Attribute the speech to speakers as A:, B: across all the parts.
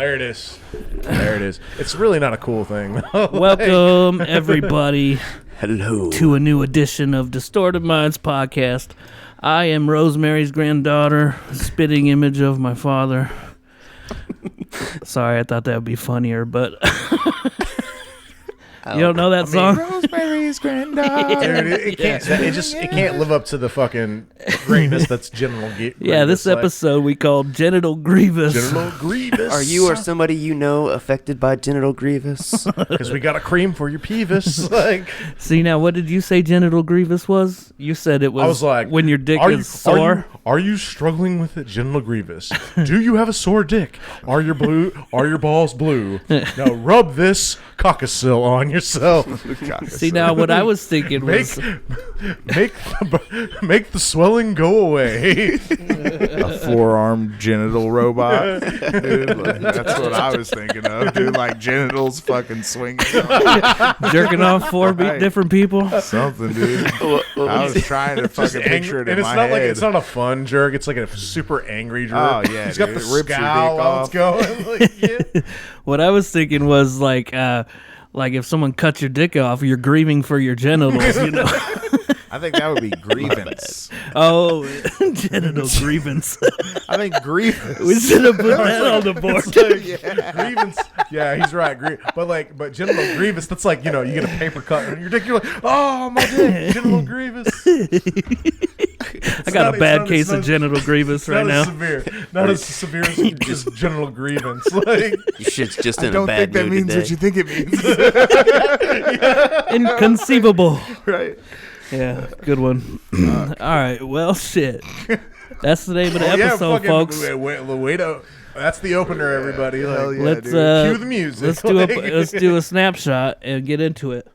A: There it is. There it is. It's really not a cool thing.
B: Welcome, everybody.
C: Hello.
B: To a new edition of Distorted Minds podcast. I am Rosemary's granddaughter, spitting image of my father. Sorry, I thought that would be funnier, but... You don't know that song?
C: Rosemary's granddaughter.
A: Dude, it can't live up to the fucking greatness that's Genital Grievous.
B: Yeah, this episode we called Genital Grievous.
A: Genital Grievous.
C: Are you or somebody you know affected by genital grievous?
A: Because we got a cream for your peevis.
B: See, now, what did you say Genital Grievous was? You said it was,
A: I was like,
B: when your dick is sore.
A: Are you struggling with it, Genital Grievous? Do you have a sore dick? Are your balls blue? Now rub this cockasil on yourself.
B: See, now what I was thinking was
A: make the swelling go away.
D: A four-armed genital robot. Dude, that's what I was thinking of. Dude, like genitals fucking swinging.
B: Jerking off four different people.
D: Something, dude. I was trying to fucking picture it in my head.
A: It's not a fun jerk. It's like a super angry jerk.
D: Oh, yeah,
A: He's got the scowl while it's going.
B: What I was thinking was like if someone cuts your dick off, you're grieving for your genitals, you know.
D: I think that would be grievance.
B: Oh, genital grievance.
D: I think grievance.
B: We should have put that on the board.
A: Grievance. Yeah, he's right. But genital grievous, that's like, you get a paper cut on your dick. You're like, oh, my dick, genital grievous.
B: I got a bad case of genital grievous right now.
A: Not as severe as just genital grievance. Like,
C: Your shit's just in
D: I
C: a bad
D: don't think that
C: mood
D: means
C: today.
D: what you think it means.
B: Inconceivable.
D: Right.
B: Yeah, good one. All right, well, shit. That's the name of the episode, folks.
A: That's the opener, everybody.
D: Hell yeah,
B: Let's
D: dude.
A: Cue the music.
B: Let's do a snapshot and get into it.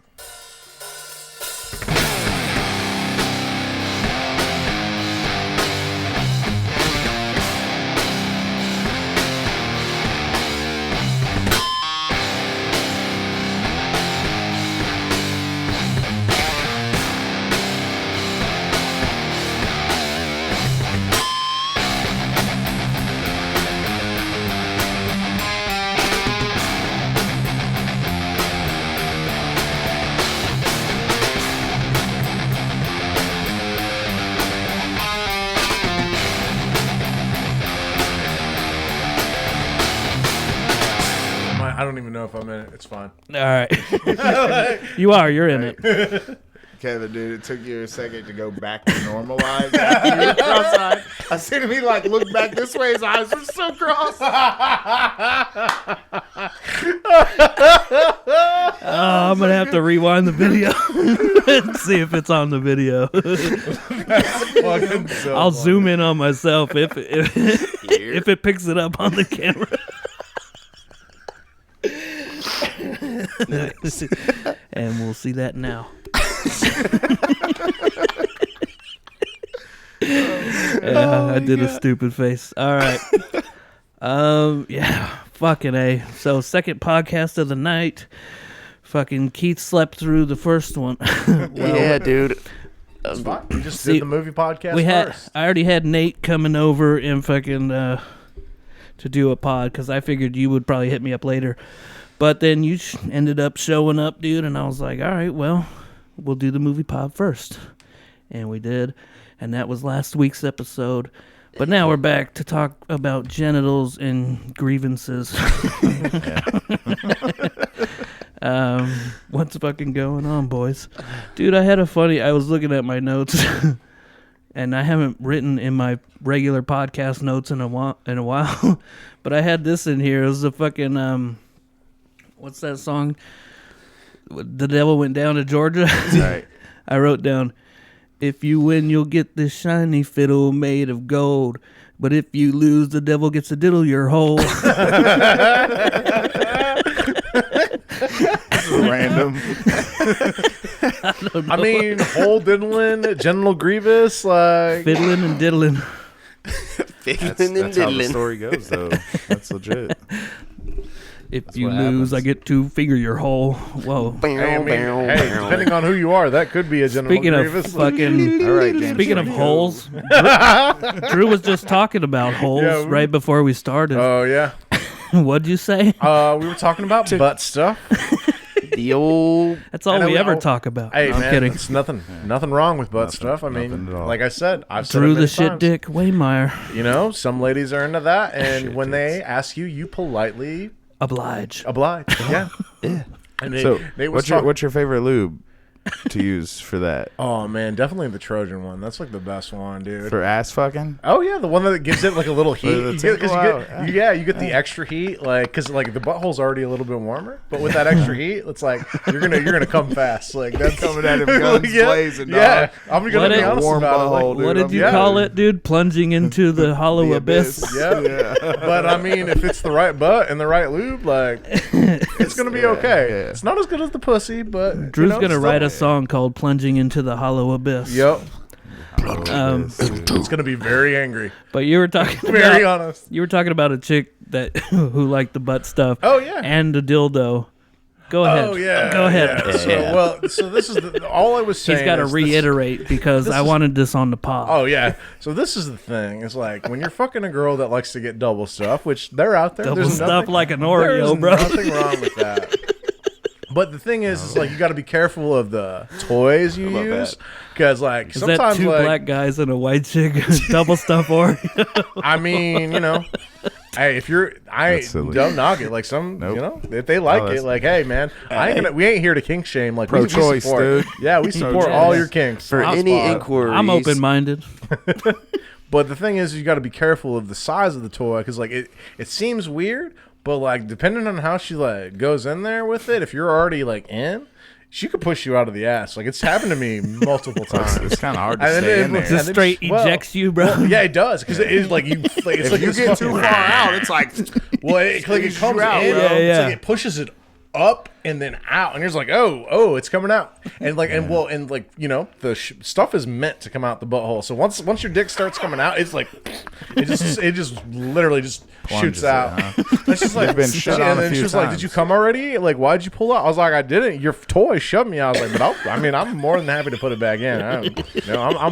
A: I don't even know if I'm in it. It's fine.
B: All right. You're in it.
D: Kevin, dude, it took you a second to go back to normal eyes after you were cross-eyed. I seen him, he look back this way, his eyes were so cross.
B: I'm going to have to rewind the video and see if it's on the video. I'll zoom in on myself if it picks it up on the camera.
C: Nice.
B: And we'll see that now. I did a stupid face. All right. Yeah, fucking A. So, second podcast of the night. Fucking Keith slept through the first one.
C: Yeah, dude.
A: It's fine. We just did the movie podcast first.
B: I already had Nate coming over and fucking to do a pod because I figured you would probably hit me up later. But then you ended up showing up, dude, and I was like, all right, well, we'll do the movie pod first. And we did, and that was last week's episode. But now we're back to talk about genitals and grievances. What's fucking going on, boys? Dude, I was looking at my notes, and I haven't written in my regular podcast notes in a while, but I had this in here. It was a fucking... what's that song? The Devil Went Down to Georgia.
D: Right.
B: I wrote down, if you win, you'll get this shiny fiddle made of gold. But if you lose, the devil gets to diddle your hole.
D: This is random.
A: I mean, whole diddling, genital grievous, like...
B: Fiddling and diddling.
C: Fiddling and
D: That's how the
C: diddling.
D: story goes, though. That's legit.
B: If you
D: what
B: lose,
D: happens.
B: I get to finger your hole. Whoa.
A: Hey, depending on who you are, that could be a genital
B: Speaking of
A: grievous.
B: fucking...
D: All right, James.
B: Speaking of holes, Drew was just talking about holes
A: Yeah,
B: right before we started.
A: Oh, yeah.
B: What'd you say?
A: We were talking about butt stuff.
C: The old.
B: That's all we ever talk about.
A: Hey,
B: No, I'm
A: man,
B: kidding.
A: it's nothing wrong with butt stuff. I mean,
E: nothing at all.
A: like I said, I've said it
B: Drew
A: many
B: the shit
A: times.
B: dick Waymeyer.
A: You know, some ladies are into that, and
E: Shit
A: when
E: dicks.
A: they ask you, you politely
B: Oblige.
A: oblige. Yeah. And
E: So,
A: they was
E: what's your favorite lube to use for that?
A: Oh man, definitely the Trojan one. That's like the best one, dude.
E: For ass fucking?
A: Oh yeah, the one that gives it like a little heat.
E: the
A: You get, 'cause
E: tinkle
A: you
E: out.
A: get the extra heat, like because like the butthole's already a little bit warmer, but with that extra heat, it's like you're gonna come fast. Like that's
E: Coming at him guns blazing, dog.
A: Yeah, I'm gonna
B: What
A: be
B: a
A: honest
E: warm
A: about it.
E: butthole,
A: Like,
E: dude.
B: What did you
A: yeah.
B: call it, dude? Plunging into the hollow
E: The
B: abyss.
E: abyss.
A: Yeah. But I mean, if it's the right butt and the right lube, like it's gonna be okay.
E: yeah.
A: It's not as good as the pussy, but
B: Drew's
A: you know,
B: gonna
A: still-
B: write a song called "Plunging into the Hollow Abyss."
A: Yep,
B: Um,
A: it's gonna be very angry.
B: but you were talking
A: Very
B: about
A: honest.
B: you were talking about a chick that who liked the butt stuff.
A: Oh yeah.
B: And the dildo. Go ahead.
A: Oh yeah.
B: Go ahead.
A: Yeah. So this is all I was saying.
B: He's got to
A: is this-
B: reiterate because I wanted this on the pod.
A: Oh yeah. So this is the thing. It's like when you're fucking a girl that likes to get double stuff, which they're out there.
B: Double
A: There's
B: stuff
A: nothing,
B: like an
A: there's
B: Oreo, bro.
A: nothing wrong with that. But the thing is like you got to be careful of the toys you use because like
B: Is
A: sometimes
B: that two
A: like
B: black guys and a white chick double stuff Oreo?
A: I mean you know. Hey, if you're,
E: That's silly.
A: don't knock it. Like some,
E: Nope.
A: you know, if they like
E: that's-
A: it, like, hey, man, we ain't here to kink shame. Like, we
E: Pro-choice,
A: support,
E: dude.
A: Yeah, we support
B: Pro-choice.
A: all your kinks.
C: For
A: I'll
C: any
A: spot it.
C: inquiries,
B: I'm open minded.
A: But the thing is, you got to be careful of the size of the toy because, like, it seems weird, but like, depending on how she like goes in there with it, if you're already like in, she could push you out of the ass. Like, it's happened to me multiple times.
E: It's kind of hard to
A: And then
E: stay
A: it
E: in
A: looks-
E: there.
B: Just straight
A: well,
B: ejects you, bro.
A: Well, yeah, it does because it is like you. Like, it's
E: If
A: like
E: you
A: this
E: get too
A: fucking-
E: far out, it's like
A: Well, it
E: Squeeze
A: comes
E: you out,
A: in,
E: bro.
B: Yeah,
A: it's
B: yeah.
A: like it pushes it up and then out, and you're just like, oh, it's coming out, and like, and like, you know, the stuff is meant to come out the butthole. So once your dick starts coming out, it's like, it just literally just
E: Plunges
A: shoots
E: it,
A: out.
E: huh?
A: It's just like,
E: been shut
A: and
E: on a
A: then
E: few
A: she was like, "Did you
E: times.
A: come already? Like, why'd you pull out?" I was like, "I didn't. Your toy shoved me." I was like, "But I mean, I'm more than happy to put it back in. I'm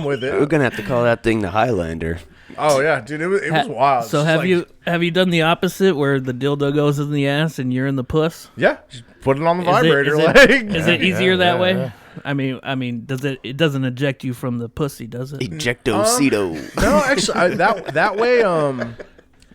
A: with
C: we're
A: it."
C: gonna have to call that thing the Highlander.
A: Oh yeah, dude, it was wild.
B: So
A: It's
B: have
A: like,
B: you done the opposite where the dildo goes in the ass and you're in the puss?
A: Yeah, just put it on the
B: Is it-
A: vibrator.
B: is it-
A: like,
B: Is it easier that way?
E: yeah.
B: I mean, does it doesn't eject you from the pussy, does it?
C: Ejectocito.
A: No, actually, that way,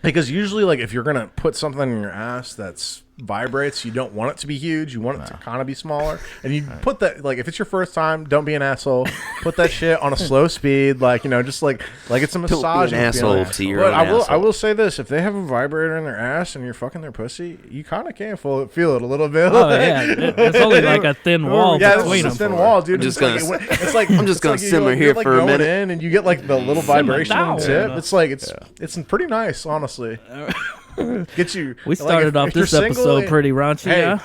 A: because usually, like, if you're gonna put something in your ass that's vibrates, you don't want it to be huge. You want it to kind of be smaller, and you put that, like, if it's your first time, don't be an asshole. Put that shit on a slow speed, like, you know, just like it's a massage.
C: an asshole to your
A: But
C: own
A: I
C: asshole.
A: will say this: if they have a vibrator in their ass and you're fucking their pussy, you kind of can feel it a little bit.
B: Oh yeah, there's only like a thin wall
A: Yeah,
B: between
A: it's a
B: them.
A: thin wall, dude.
C: I'm just
A: It's
C: gonna-
A: like, it's like
C: I'm just
A: it's
C: gonna
A: like you
C: simmer
A: go-
C: here
A: you're, like,
C: for a
A: going
C: minute.
A: in and you get like the little vibration on the
B: down.
A: tip. It's like it's pretty nice, honestly. Get you.
B: We
A: like,
B: started off
A: if you're
B: this episode
A: single,
B: pretty raunchy.
A: Hey,
B: Yeah?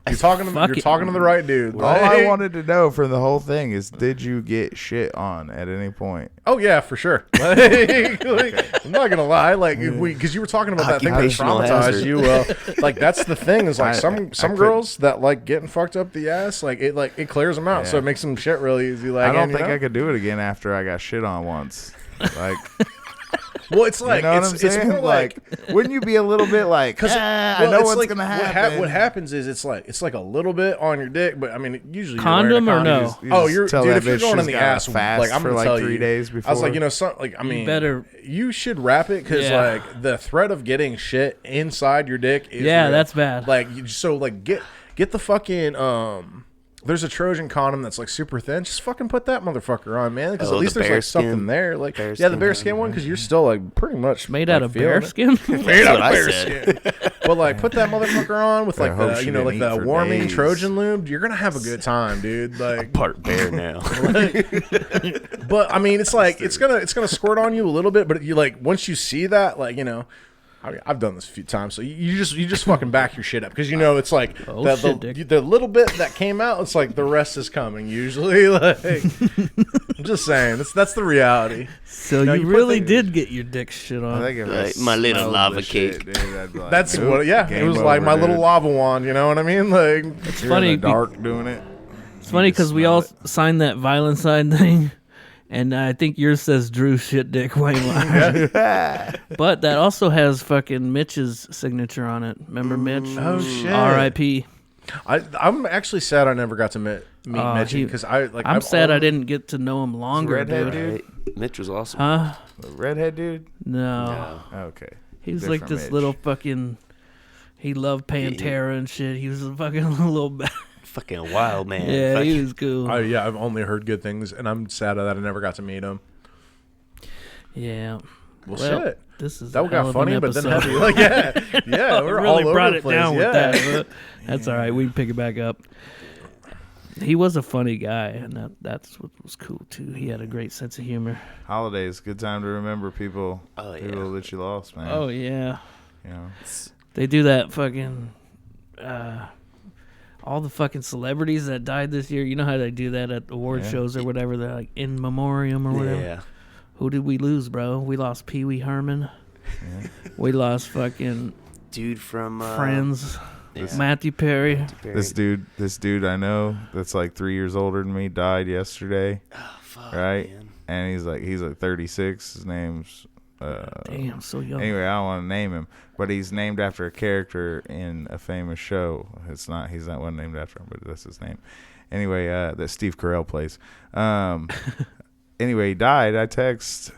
A: You're talking to
B: Fuck
A: you're
B: it.
A: talking to the right dude.
E: All I
A: Like-
E: wanted to know from the whole thing is, did you get shit on at any point?
A: Oh yeah, for sure. Like, I'm not gonna lie, like because you were talking about that thing that
C: Occupational
A: traumatized
C: hazard.
A: you. Like that's the thing is like some
E: couldn't-
A: girls that like getting fucked up the ass, like it clears them out, so
E: Yeah.
A: it makes them shit really easy. Like
E: I don't
A: and, you
E: think
A: know?
E: I could do it again after I got shit on once. Like,
A: Well, it's like
E: you know what
A: it's
E: I'm saying?
A: more like.
E: Wouldn't you be a little bit like,
A: Because
E: I know what's
A: like,
E: gonna happen?
A: What happens is it's like a little bit on your dick, but I mean usually you're
B: Condom
A: wearing a
B: or
A: condom.
B: no?
A: Oh,
E: just
A: you're
E: tell
A: dude.
E: that
A: If you're
E: bitch
A: going in
E: she's
A: the
E: gotta
A: ass,
E: fast
A: like I'm
E: for
A: gonna
E: like
A: tell
E: 3
A: you,
E: days before.
A: I was like, you know, like I mean,
B: better-
A: you should wrap it because
B: Yeah.
A: like the threat of getting shit inside your dick is
B: Yeah,
A: real.
B: that's bad.
A: Like so like get the fucking There's a Trojan condom that's like super thin. Just fucking put that motherfucker on, man. Because
C: Oh,
A: at least
C: the
A: there's
C: bear
A: like something
C: skin?
A: there. Like
C: Bear
A: yeah, the
C: skin
A: bear
C: one,
A: skin one
C: yeah.
A: because you're still like pretty much
B: Made
A: like,
B: out of
A: feeling
B: bear
A: it.
B: skin.
A: Made out of
C: what I
A: bear
C: said.
A: skin. But like put that motherfucker on with like
E: I hope
A: the
E: she
A: you know
E: didn't
A: like
E: eat
A: the
E: for
A: warming
E: days.
A: Trojan lube. You're gonna have a good time, dude. Like
C: Part bear now.
A: but I mean, it's like it's gonna squirt on you a little bit, but you like once you see that, like you know, I mean, I've done this a few times, so you just fucking back your shit up because you know it's like
B: Oh,
A: the,
B: shit,
A: the,
B: Dick.
A: the little bit that came out, it's like the rest is coming usually. Like I'm just saying, that's the reality.
B: So
A: No,
B: you
A: you put
B: really
A: the-
B: did get your dick shit
E: I
B: on.
E: think if
C: Like
E: I
C: my little
E: smelled
C: lava
E: the shit,
C: cake.
E: dude, I'd be like,
A: That's
E: nope,
A: what, yeah. It
E: game
A: was like
E: over,
A: my little
E: dude.
A: lava wand, you know what I mean? Like
B: It's
E: You're
B: funny.
E: in the dark doing it.
B: It's funny because we all signed that violent side thing, And I think yours says Drew shit dick Wayne Liar. But that also has fucking Mitch's signature on it. Remember Mitch?
A: Oh shit.
B: R.I.P.
A: I'm actually sad I never got to meet Mitch because
B: I'm sad I didn't get to know him longer,
E: Redhead
B: dude.
E: dude?
C: Mitch was awesome.
B: Huh?
E: The redhead dude?
B: No.
E: Okay.
B: He was like
E: Different
B: this
E: Mitch.
B: little fucking. He loved Pantera and shit. He was a fucking little.
C: Fucking wild man.
B: Yeah,
C: Fucking-
B: he was cool.
A: I've only heard good things, and I'm sad that I never got to meet him.
B: Yeah.
A: Well,
B: Well,
A: shit.
B: This is
A: That
B: a hell
A: got
B: of
A: funny,
B: an
A: but then
B: episode.
A: heavy. Yeah, we're
B: really
A: all over
B: brought
A: the
B: it
A: place.
B: down
A: yeah.
B: with that. But that's all right. We can pick it back up. He was a funny guy, and that's what was cool too. He had a great sense of humor.
E: Holidays, good time to remember people.
C: Oh, yeah.
E: People that you lost, man.
B: Oh yeah,
E: You know.
B: they do that fucking. All the fucking celebrities that died this year. You know how they do that at award
E: Yeah.
B: shows or whatever. They're like in memoriam or whatever.
C: Yeah.
B: Who did we lose, bro? We lost Pee Wee Herman. We lost fucking
C: Dude from
B: Friends.
C: yeah.
B: Matthew Perry.
E: This dude I know that's like 3 years older than me died yesterday,
C: Oh, fuck,
E: right?
C: man.
E: And he's like 36. His name's
B: Damn, so young.
E: anyway, I don't want to name him, but he's named after a character in a famous show. He's not one named after him, but that's his name. Anyway, that Steve Carell plays. Anyway, he died. I text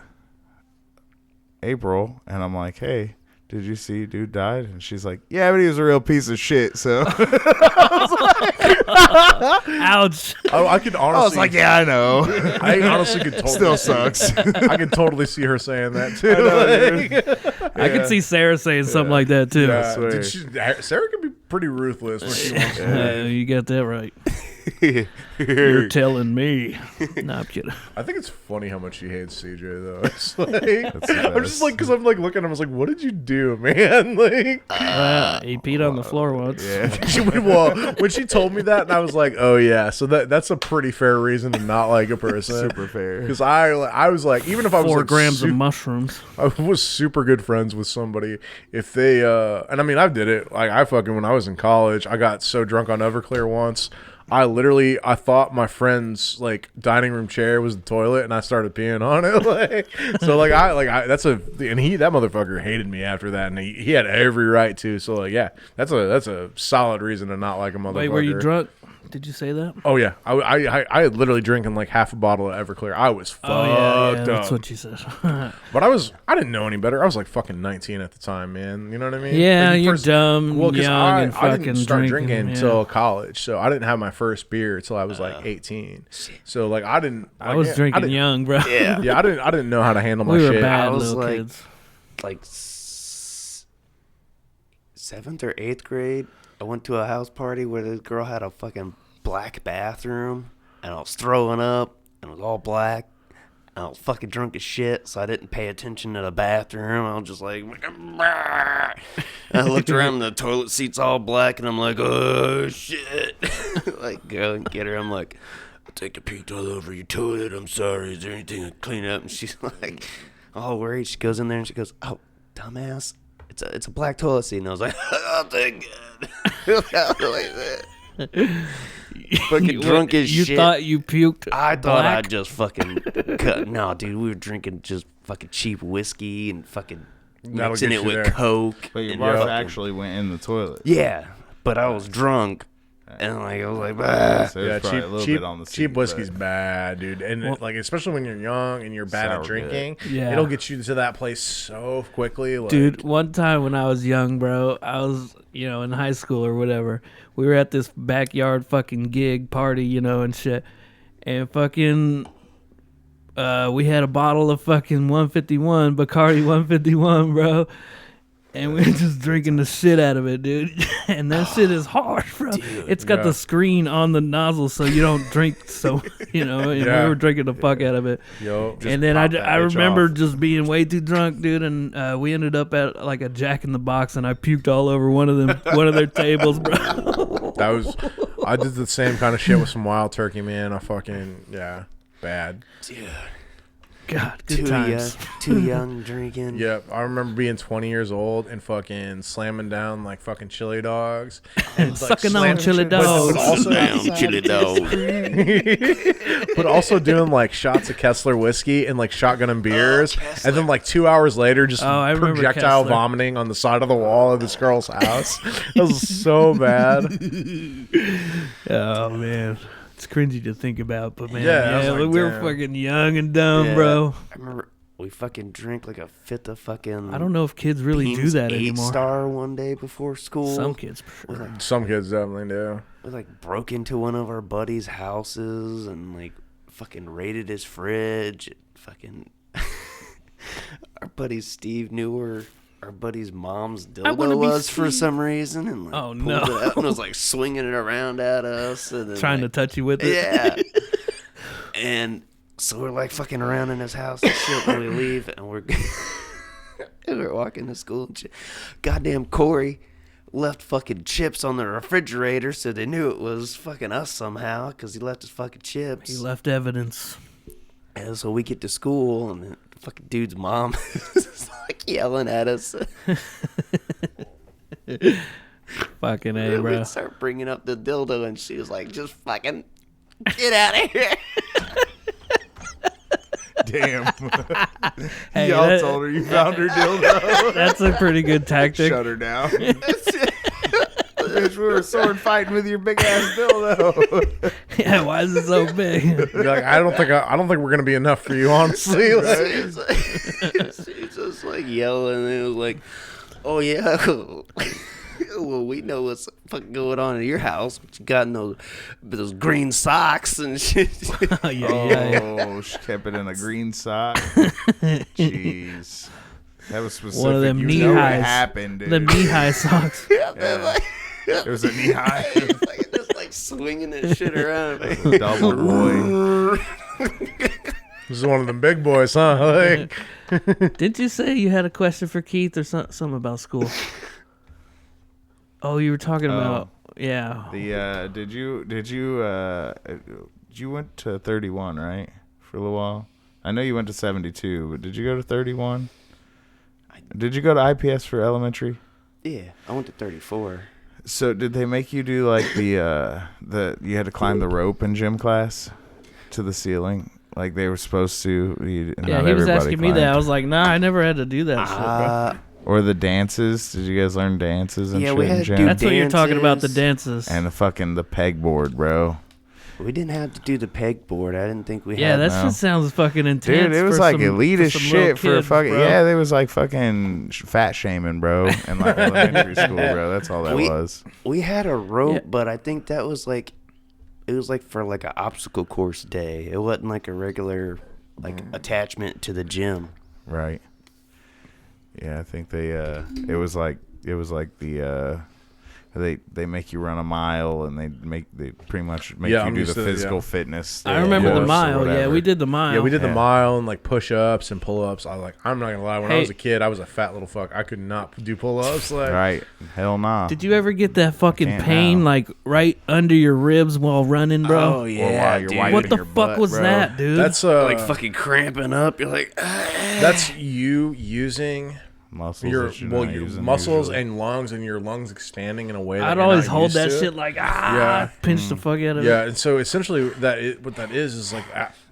E: April and I'm like, hey, did you see dude died? And she's like, yeah, but he was a real piece of shit. So
B: Ouch.
A: I could honestly.
E: yeah, I know.
A: I honestly could totally.
E: Still sucks.
A: I could totally see her saying that too.
B: I could see Sarah saying something like that too.
A: Yeah,
E: swear.
A: Sarah can be pretty ruthless when she wants to.
B: You got that right. You're telling me. No, I'm kidding.
A: I think it's funny how much she hates CJ though. It's like,
E: the
A: I'm just
E: best.
A: like, because I'm like looking at him, I was like, what did you do, man? Like,
B: He peed on the floor once.
E: Yeah.
A: when she told me that, and I was like, oh yeah, so that's a pretty fair reason to not like a person.
E: Super fair.
A: Because I was like, even if I was
B: 4
A: like
B: grams of mushrooms.
A: I was super good friends with somebody. If they, and I mean, I did it. Like, when I was in college, I got so drunk on Everclear once. I thought my friend's like dining room chair was the toilet, and I started peeing on it. That motherfucker hated me after that, and he had every right to. So like, yeah, that's a solid reason to not like a motherfucker.
B: Wait, were you drunk? Did you say that?
A: Oh yeah, I had literally drinking like half a bottle of Everclear. I was fucked up.
B: That's what you said.
A: But I didn't know any better. I was like fucking 19 at the time, man. You know what I mean?
B: Yeah,
A: Like,
B: you're dumb,
A: Well, because
B: young, and
A: I
B: fucking
A: didn't start
B: drinking,
A: drinking
B: yeah.
A: until college, so I didn't have my first beer until I was like 18. So like I didn't.
B: I was drinking young, bro.
C: Yeah.
A: Yeah, I didn't know how to handle my
B: We were
A: shit.
B: bad
C: I was
B: little
C: like-
B: kids.
C: Like 7th or 8th grade, I went to a house party where this girl had a fucking black bathroom, and I was throwing up, and it was all black. And I was fucking drunk as shit, so I didn't pay attention to the bathroom. I was just like, and I looked around, and the toilet seat's all black, and I'm like, oh shit! Like, go and get her. I'm like, I think I peeked all over your toilet. I'm sorry. Is there anything to clean up? And she's like, all worried. She goes in there and she goes, oh, dumbass, it's a black toilet seat. And I was like, oh, thank God. Fucking drunk as
B: You
C: shit.
B: thought you puked
C: I thought
B: black?
C: I'd just fucking cut. No, dude, we were drinking just fucking cheap whiskey and fucking
A: That'll
C: mixing
A: get
C: it
A: you
C: with
A: there.
C: Coke.
E: But your
C: and
E: barf
C: fucking-
E: actually went in the toilet.
C: Yeah, but I was drunk, and like I was like, bah.
E: So it was
A: Yeah,
E: probably a little
A: cheap
E: bit on the
A: cheap
E: seat,
A: whiskey's
E: but-
A: bad, dude. And like especially when you're young and you're bad
E: Sour
A: at drinking,
B: Yeah.
A: it'll get you to that place so quickly. Like,
B: Dude, one time when I was young, bro, I was, in high school or whatever. We were at this backyard fucking gig party, and shit. And fucking, we had a bottle of fucking 151, Bacardi 151, bro. And we were just drinking the shit out of it, dude. And that shit is hard, bro. It's got
A: Yeah.
B: the screen on the nozzle so you don't drink so, and
A: Yeah.
B: we were drinking the fuck out of it.
A: yo,
B: And then I
E: pop that bitch
B: remember
E: off.
B: just being way too drunk, dude, and we ended up at like a Jack in the Box, and I puked all over one of their tables, bro.
A: I did the same kind of shit with some Wild Turkey, man. Bad.
C: Dude,
B: God, good times.
C: too young drinking.
A: Yep, I remember being 20 years old and fucking slamming down like fucking chili dogs and
B: Sucking on chili dogs.
A: But also,
C: Down, chili dog.
A: but also doing like shots of Kessler whiskey and like shotgunning beers, and then like 2 hours later, just
B: I remember
A: projectile
B: Kessler.
A: vomiting on the side of the wall of this girl's house. It was so bad.
B: Oh man, it's cringy to think about, but man,
A: Yeah, I was like,
B: we were
A: damn.
B: fucking young and dumb,
C: Yeah.
B: bro.
C: I remember we fucking drank like a fifth of fucking.
B: I don't know if kids really do that anymore.
C: 8-star one day before school.
B: Some kids, for
C: We
B: sure.
C: like,
A: Some kids definitely do.
C: we like broke into one of our buddies' houses and like fucking raided his fridge. Fucking our buddy Steve knew where our buddy's mom's
B: I wanna
C: dildo
B: be
C: was for
B: Steve.
C: some reason, and like
B: Oh,
C: pulled
B: no.
C: it out and was like swinging it around at us, and then,
B: Trying to
C: like,
B: touch you with it.
C: yeah. And so we're like fucking around in his house and shit, and we leave, and we're and we're walking to school and shit. Goddamn Corey left fucking chips on the refrigerator, so they knew it was fucking us somehow because he left his fucking chips.
B: He left evidence.
C: And so we get to school, and the fucking dude's mom is like yelling at us.
B: Fucking A, bro.
C: We start bringing up the dildo, and she was like, "Just fucking get out of here."
E: Damn.
B: Hey,
E: Y'all
B: that-
E: told her you found her dildo.
B: That's a pretty good tactic.
E: Shut her down. Bitch, we were sword fighting with your big ass dildo.
B: Yeah, why is it so big?
A: You're like, I don't think we're gonna be enough for you, honestly.
C: She's like, she's just like yelling, and it was like, "Oh yeah, well we know what's fucking going on in your house. But you got those green socks and shit."
B: Yeah.
E: Oh, she kept it in a green sock. Jeez. That was specific.
B: One of them
E: you
B: knee
E: know
B: highs.
E: What happened, dude.
B: The knee-high socks.
E: Yeah. It was a knee high.
C: Like, just like swinging that shit around.
E: Double boy.
A: This is one of them big boys, huh? Like,
B: Didn't you say you had a question for Keith or something about school? Oh, you were talking about yeah.
E: The you went to 31, right? For a little while. I know you went to 72, but did you go to 31? Did you go to IPS for elementary?
C: Yeah, I went to 34.
E: So did they make you do like the you had to climb the rope in gym class to the ceiling like they were supposed to?
B: Yeah, he was asking me that. I was like, nah, I never had to do that shit, bro.
E: Or the dances? Did you guys learn dances and
C: Yeah,
E: shit
C: we
E: in
C: had to
E: gym?
C: do
B: That's what you're talking about, the
C: dances.
B: dances.
E: And the pegboard, bro.
C: We didn't have to do the pegboard. I didn't think we
B: Yeah,
C: had.
B: that
E: No.
B: shit sounds fucking intense.
E: Dude, it was
B: for
E: like
B: some-
E: elitist
B: for some
E: shit
B: little
E: for
B: kids,
E: fucking
B: bro.
E: yeah. They was like fucking fat shaming, bro, in like elementary school, bro. That's all that was.
C: We had a rope,
B: Yeah.
C: but I think that was like, it was like for like an obstacle course day. It wasn't like a regular like attachment to the gym.
E: Right. Yeah, I think they it was like the they make you run a mile and they pretty much make
A: Yeah,
E: you
A: I'm
E: do the
A: used to-
E: physical
A: yeah.
E: fitness.
B: I remember
E: course
B: the
E: or
B: mile. Yeah,
E: whatever.
B: we did the mile.
A: yeah, we did the
E: Yeah.
A: mile and like push-ups and pull-ups. I was like, I'm not gonna lie. When I
B: Hey.
A: was a kid, I was a fat little fuck. I could not do pull-ups. Like,
E: Right. Hell nah.
B: Did you ever get that fucking
E: Can't
B: pain
E: now.
B: like right under your ribs while running, bro?
C: Oh
E: Or
C: yeah,
E: while you're
C: dude.
E: wiping
B: What the
E: your
B: fuck
E: butt,
B: was
E: bro.
B: that, dude?
A: that's
C: Like fucking cramping up. You're like,
A: that's you using
E: muscles
A: your
E: that you're not using
A: muscles
E: usually.
A: and lungs, and your lungs expanding in a way that
B: I'd
A: you're
B: always
A: not
B: hold
A: used
B: that
A: to.
B: shit like
A: Yeah.
B: pinch the fuck out of
A: Yeah,
B: it.
A: and so essentially what that is like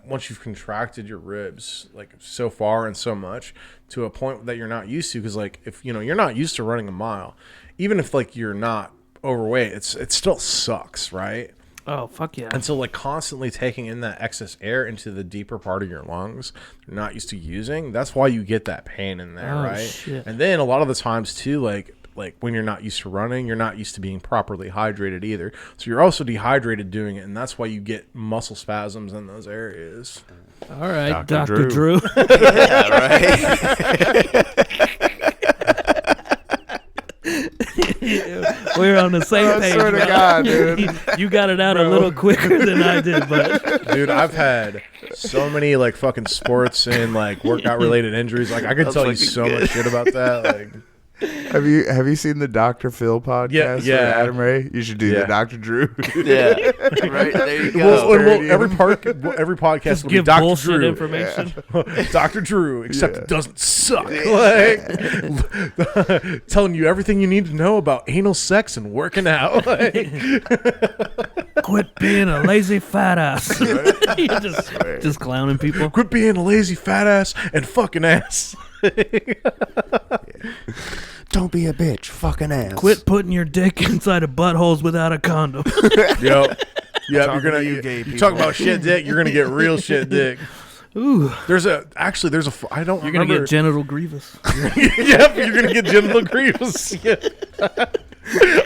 A: once you've contracted your ribs like so far and so much to a point that you're not used to, because like if you're not used to running a mile, even if like you're not overweight, it still sucks, right?
B: Oh fuck yeah.
A: And so like constantly taking in that excess air into the deeper part of your lungs you're not used to using, that's why you get that pain in there,
B: Oh,
A: right?
B: shit.
A: And then a lot of the times too, like when you're not used to running, you're not used to being properly hydrated either. So you're also dehydrated doing it, and that's why you get muscle spasms in those areas.
B: All right,
E: Dr.
B: Dr. Drew.
C: yeah, right.
B: We're on the same
E: I
B: page.
E: swear to
B: bro.
E: God, dude.
B: You got it out a little quicker than I did, but
A: Dude, I've had so many like fucking sports and like workout related injuries. Like I could
C: That's
A: tell you
C: fucking
A: so
C: good.
A: much shit about that. Like
E: Have you seen the Dr. Phil podcast?
A: Yeah.
E: With Adam Ray. You should do the Dr. Drew.
C: Yeah, right there you go.
A: Every podcast
B: Just
A: will be
B: give
A: Dr.
B: bullshit
A: Drew.
B: information.
A: Dr. Drew, except it doesn't suck. Like, telling you everything you need to know about anal sex and working out. Like,
B: Quit being a lazy fat ass. just clowning people.
A: quit being a lazy fat ass and fucking ass.
C: Don't be a bitch, fucking ass.
B: Quit putting your dick inside of buttholes without a condom.
A: Yep. You're
C: Talking
A: gonna
C: to you
A: you,
C: gay
A: you
C: people.
A: talk about shit dick. You're gonna get real shit dick.
B: Ooh,
A: There's a I don't
B: you're gonna
A: remember.
B: get genital grievous.
A: Yep, you're gonna get genital grievous. Yeah.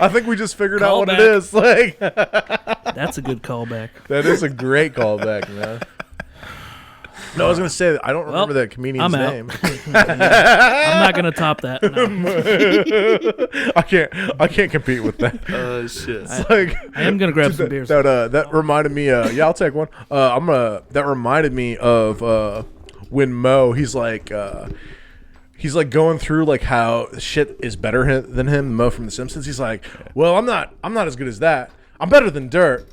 A: I think we just figured out what it
B: Callback.
A: is. Like
B: That's a good callback.
A: that is a great callback, man. No, I was gonna say I don't remember that comedian's
B: I'm out.
A: name.
B: I'm not gonna top that. No.
A: I can't compete with that.
C: Oh shit.
A: It's like
B: I am gonna grab some beers.
A: that reminded me. Yeah, I'll take one. That reminded me of when Mo. He's like going through like how shit is better than him. Mo from The Simpsons. He's like, well, I'm not as good as that. I'm better than dirt.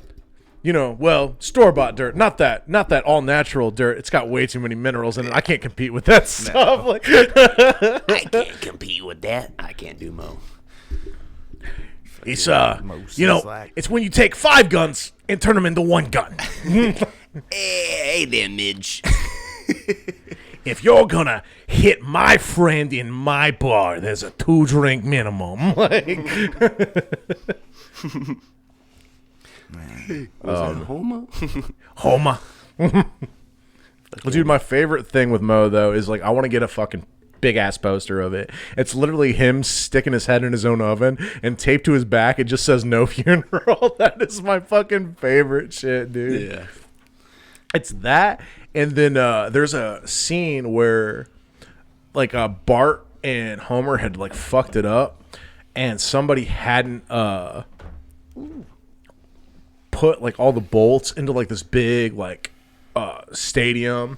A: You know, well, store-bought dirt, not that all-natural dirt. It's got way too many minerals in it. I can't compete with that stuff. Like,
C: I can't compete with that. I can't do Mo.
A: it's
E: slack.
A: it's when you take 5 guns and turn them into 1 gun.
C: Hey there, Midge.
A: If you're gonna hit my friend in my bar, there's a 2-drink minimum. Like,
C: Was it Homo?
A: Homa. Well, dude, my favorite thing with Mo though is like I want to get a fucking big ass poster of it. It's literally him sticking his head in his own oven and taped to his back. It just says "No Funeral." That is my fucking favorite shit, dude.
C: Yeah.
A: It's that, and then there's a scene where like Bart and Homer had like fucked it up, and somebody hadn't put like all the bolts into like this big like stadium,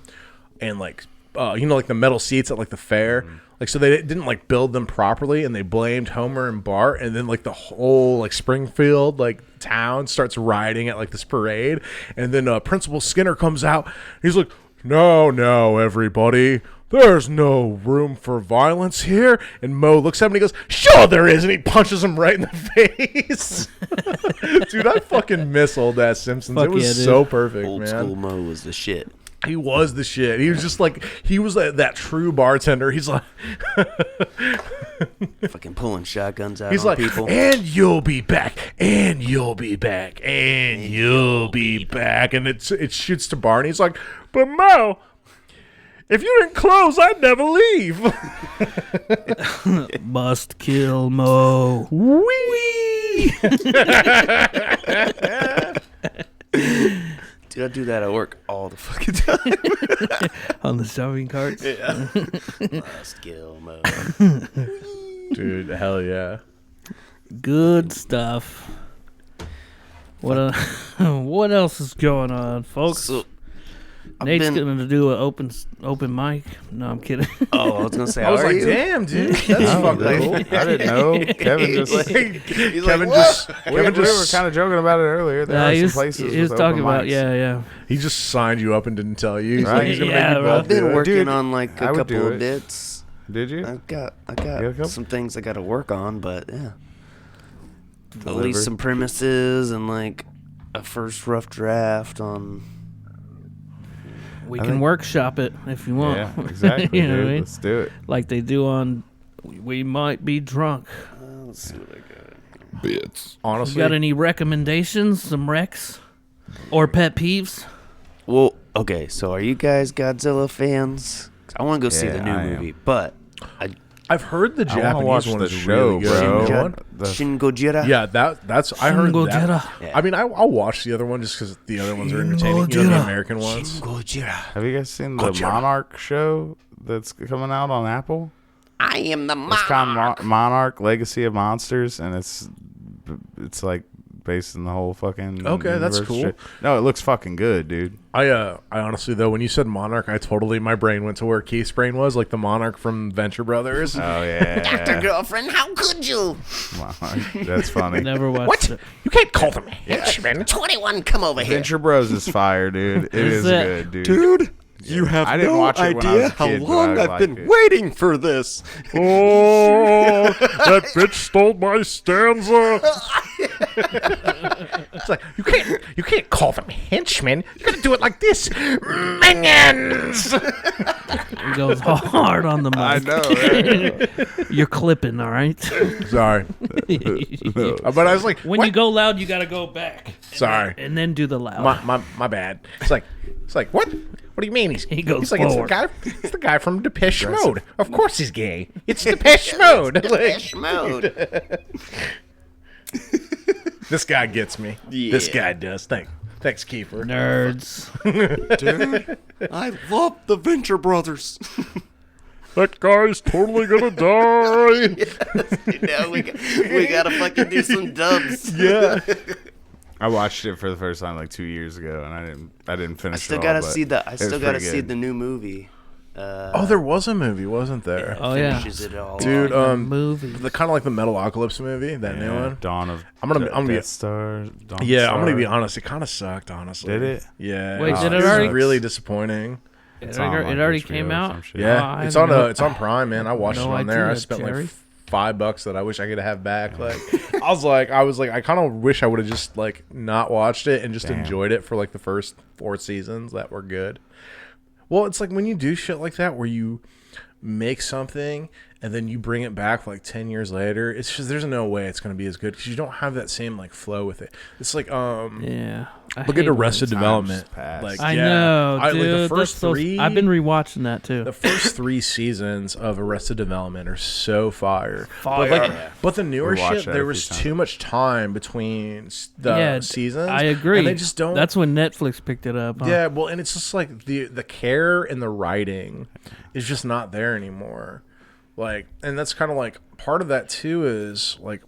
A: and like like the metal seats at like the fair. Like, so they didn't like build them properly, and they blamed Homer and Bart, and then like the whole like Springfield like town starts rioting at like this parade, and then Principal Skinner comes out. He's like, no, everybody, there's no room for violence here. And Mo looks at him and he goes, sure there is, and he punches him right in the face. Dude, I fucking miss old ass Simpsons.
B: Fuck
A: it was
B: yeah, dude.
A: so perfect,
C: Old
A: man.
C: school Mo was the shit.
A: He was the shit. He was just like, he was that true bartender. He's like,
C: Fucking pulling shotguns out
A: he's
C: on
A: like,
C: people.
A: and you'll be back, and you'll be back, and you'll be back. And it shoots to Barney. He's like, but Mo, if you didn't close, I'd never leave.
B: Must kill Mo.
A: Wee.
C: Dude, I do that at work all the fucking time.
B: On the shopping carts.
C: Must kill Mo.
A: Dude, hell yeah.
B: Good stuff. What what else is going on, folks?
C: So,
B: Nate's gonna do an open mic. No, I'm kidding.
C: Oh, I was gonna say,
A: I was
C: are
A: like,
C: you?
A: damn, dude, that's
E: Oh,
A: fucking cool.
E: I didn't know. Kevin just.
C: He's
A: Kevin
C: like,
A: just,
E: We
A: Kevin
E: were
A: just,
E: kind of joking about it earlier. There are
B: he
E: some
B: was,
E: places
B: he was
E: with
B: talking
E: open
B: about
E: mics.
B: yeah.
A: he just signed you up and didn't tell you. He's
E: Right.
A: like, he's gonna
B: Yeah,
A: make you
B: bro.
A: both
C: I've been
A: do it.
C: working
E: Dude,
C: on like
E: I
C: a
E: would
C: couple
E: do
C: of
E: it.
C: bits.
E: Did you?
C: I got
E: You got a couple?
C: some things I got to work on, but yeah, at
E: Deliver.
C: least some premises and like a first rough draft on.
B: We
E: I
B: can
E: think-
B: workshop it if you want.
E: Yeah, exactly.
B: You know
E: dude.
B: what I mean?
E: Let's do it.
B: Like they do on We Might Be Drunk.
C: Let's see what I got.
E: Bits.
B: You
A: Honestly,
B: got any recommendations? Some recs? Or pet peeves?
C: Well, okay, so are you guys Godzilla fans? 'Cause I want to go see
E: Yeah,
C: the new
E: I am.
C: movie, but
A: I've heard the
E: I wanna
A: Japanese
E: watch
A: one
E: the
A: is
E: show,
A: really good.
E: bro.
A: You know what?
C: Shin Gojira.
A: Yeah, that's I heard
B: Shin
A: that.
B: Gojira.
C: Yeah.
A: I mean, I'll watch the other one just because the other ones are entertaining. You know, the
B: Gojira.
A: American ones.
C: Shin Gojira.
E: Have you guys seen the
A: Gojira.
E: Monarch show that's coming out on Apple?
C: I am the
E: It's called
C: monarch.
E: Monarch Legacy of Monsters, and it's like basing the whole fucking.
A: Okay, that's
E: universe
A: cool.
E: shit. No, it looks fucking good, dude.
A: I honestly though, when you said Monarch, my brain went to where Keith's brain was, like the Monarch from Venture Brothers.
E: Oh yeah,
C: Dr. Girlfriend, how could you?
E: That's funny.
B: Never watched
A: What?
B: it.
A: You can't call them henchmen.
C: 21, come over here.
E: Venture Bros is fire, dude. It is
B: it?
E: good, dude.
F: Dude, you have
E: I didn't
F: no
E: watch it when I was
F: idea
E: a
F: how
E: kid, but
F: long
E: I
F: I've been
E: liked it.
F: waiting for this.
A: Oh, that bitch stole my stanza. It's like you can't call them henchmen. You gotta do it like this, minions.
B: He goes hard on the mic.
E: I know. Right?
B: You're clipping, all right?
A: Sorry, but I was like,
B: When
A: what?
B: you go loud, you gotta go back.
A: Sorry,
B: And then do the loud.
A: my bad. It's like what? What do you mean
B: He goes
A: He's like
B: forward.
A: it's the guy from Depeche Mode. Of course he's gay. It's Depeche Mode.
C: Depeche Mode.
A: This guy gets me. This guy does. Thanks, Kiefer.
B: Nerds.
F: Dude, I love the Venture Brothers.
A: That guy's totally gonna die.
C: We gotta fucking do some dubs.
A: Yeah.
E: I watched it for the first time like 2 years ago, and I didn't finish.
C: I still
E: it all,
C: gotta
E: but
C: see the. I
E: it
C: still
E: was
C: gotta
E: pretty
C: see
E: good.
C: the new movie.
A: Oh, there was a movie, wasn't there?
B: Oh, yeah.
C: Finishes it all.
A: Dude,
B: Movie.
A: the kind of like the Metalocalypse movie, that new one.
E: Dawn of
A: I'm gonna be-
E: Death Star. Dawn
A: Yeah,
E: Star.
A: I'm gonna be honest. It kind of sucked, honestly.
E: Did it?
A: Yeah.
B: Wait, did it
A: was
B: already-
A: really disappointing.
B: It
E: on, like,
B: already
E: HBO
B: came
E: or
B: out?
E: some shit.
A: Yeah,
B: I
A: it's
B: have
A: on
B: no-
A: it's on Prime, man. I watched
B: no
A: it on there. I
B: idea,
A: spent
B: Jerry.
A: like $5 that I wish I could have back. Like, I was like, I kind of wish I would have just like not watched it and just
E: Damn.
A: enjoyed it for like the first 4 seasons that were good. Well, it's like when you do shit like that where you make something and then you bring it back like 10 years later, it's just there's no way it's going to be as good because you don't have that same like flow with it. It's like
B: Yeah. I
A: look
B: hate
A: at
B: when
A: Arrested
E: times
A: Development.
E: pass.
A: Like,
B: I
A: yeah.
B: know,
A: Like,
B: dude.
A: the first
B: that's so-
A: 3
B: I've been rewatching that too.
A: the first 3 seasons of Arrested Development are so fire.
B: Fire.
A: But the newer
E: We watch
A: shit,
E: that
A: there
E: every
A: was
E: time.
A: too much time between the seasons.
B: I agree.
A: And they just don't.
B: That's when Netflix picked it up. Huh?
A: Yeah, well, and it's just like the care and the writing is just not there anymore. Like, and that's kind of like part of that too is like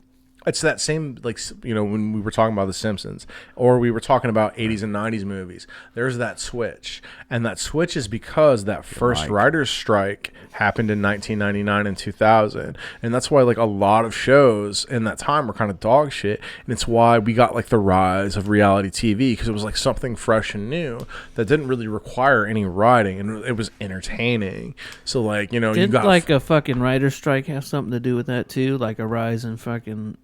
A: it's that same like when we were talking about The Simpsons or we were talking about 80s and 90s movies, there's that switch, and that switch is because that first writer's strike happened in 1999 and 2000, and that's why like a lot of shows in that time were kind of dog shit, and it's why we got like the rise of reality TV because it was like something fresh and new that didn't really require any writing and it was entertaining. So like you
B: Didn't
A: got
B: like a fucking writer's strike have something to do with that too? Like a rise in fucking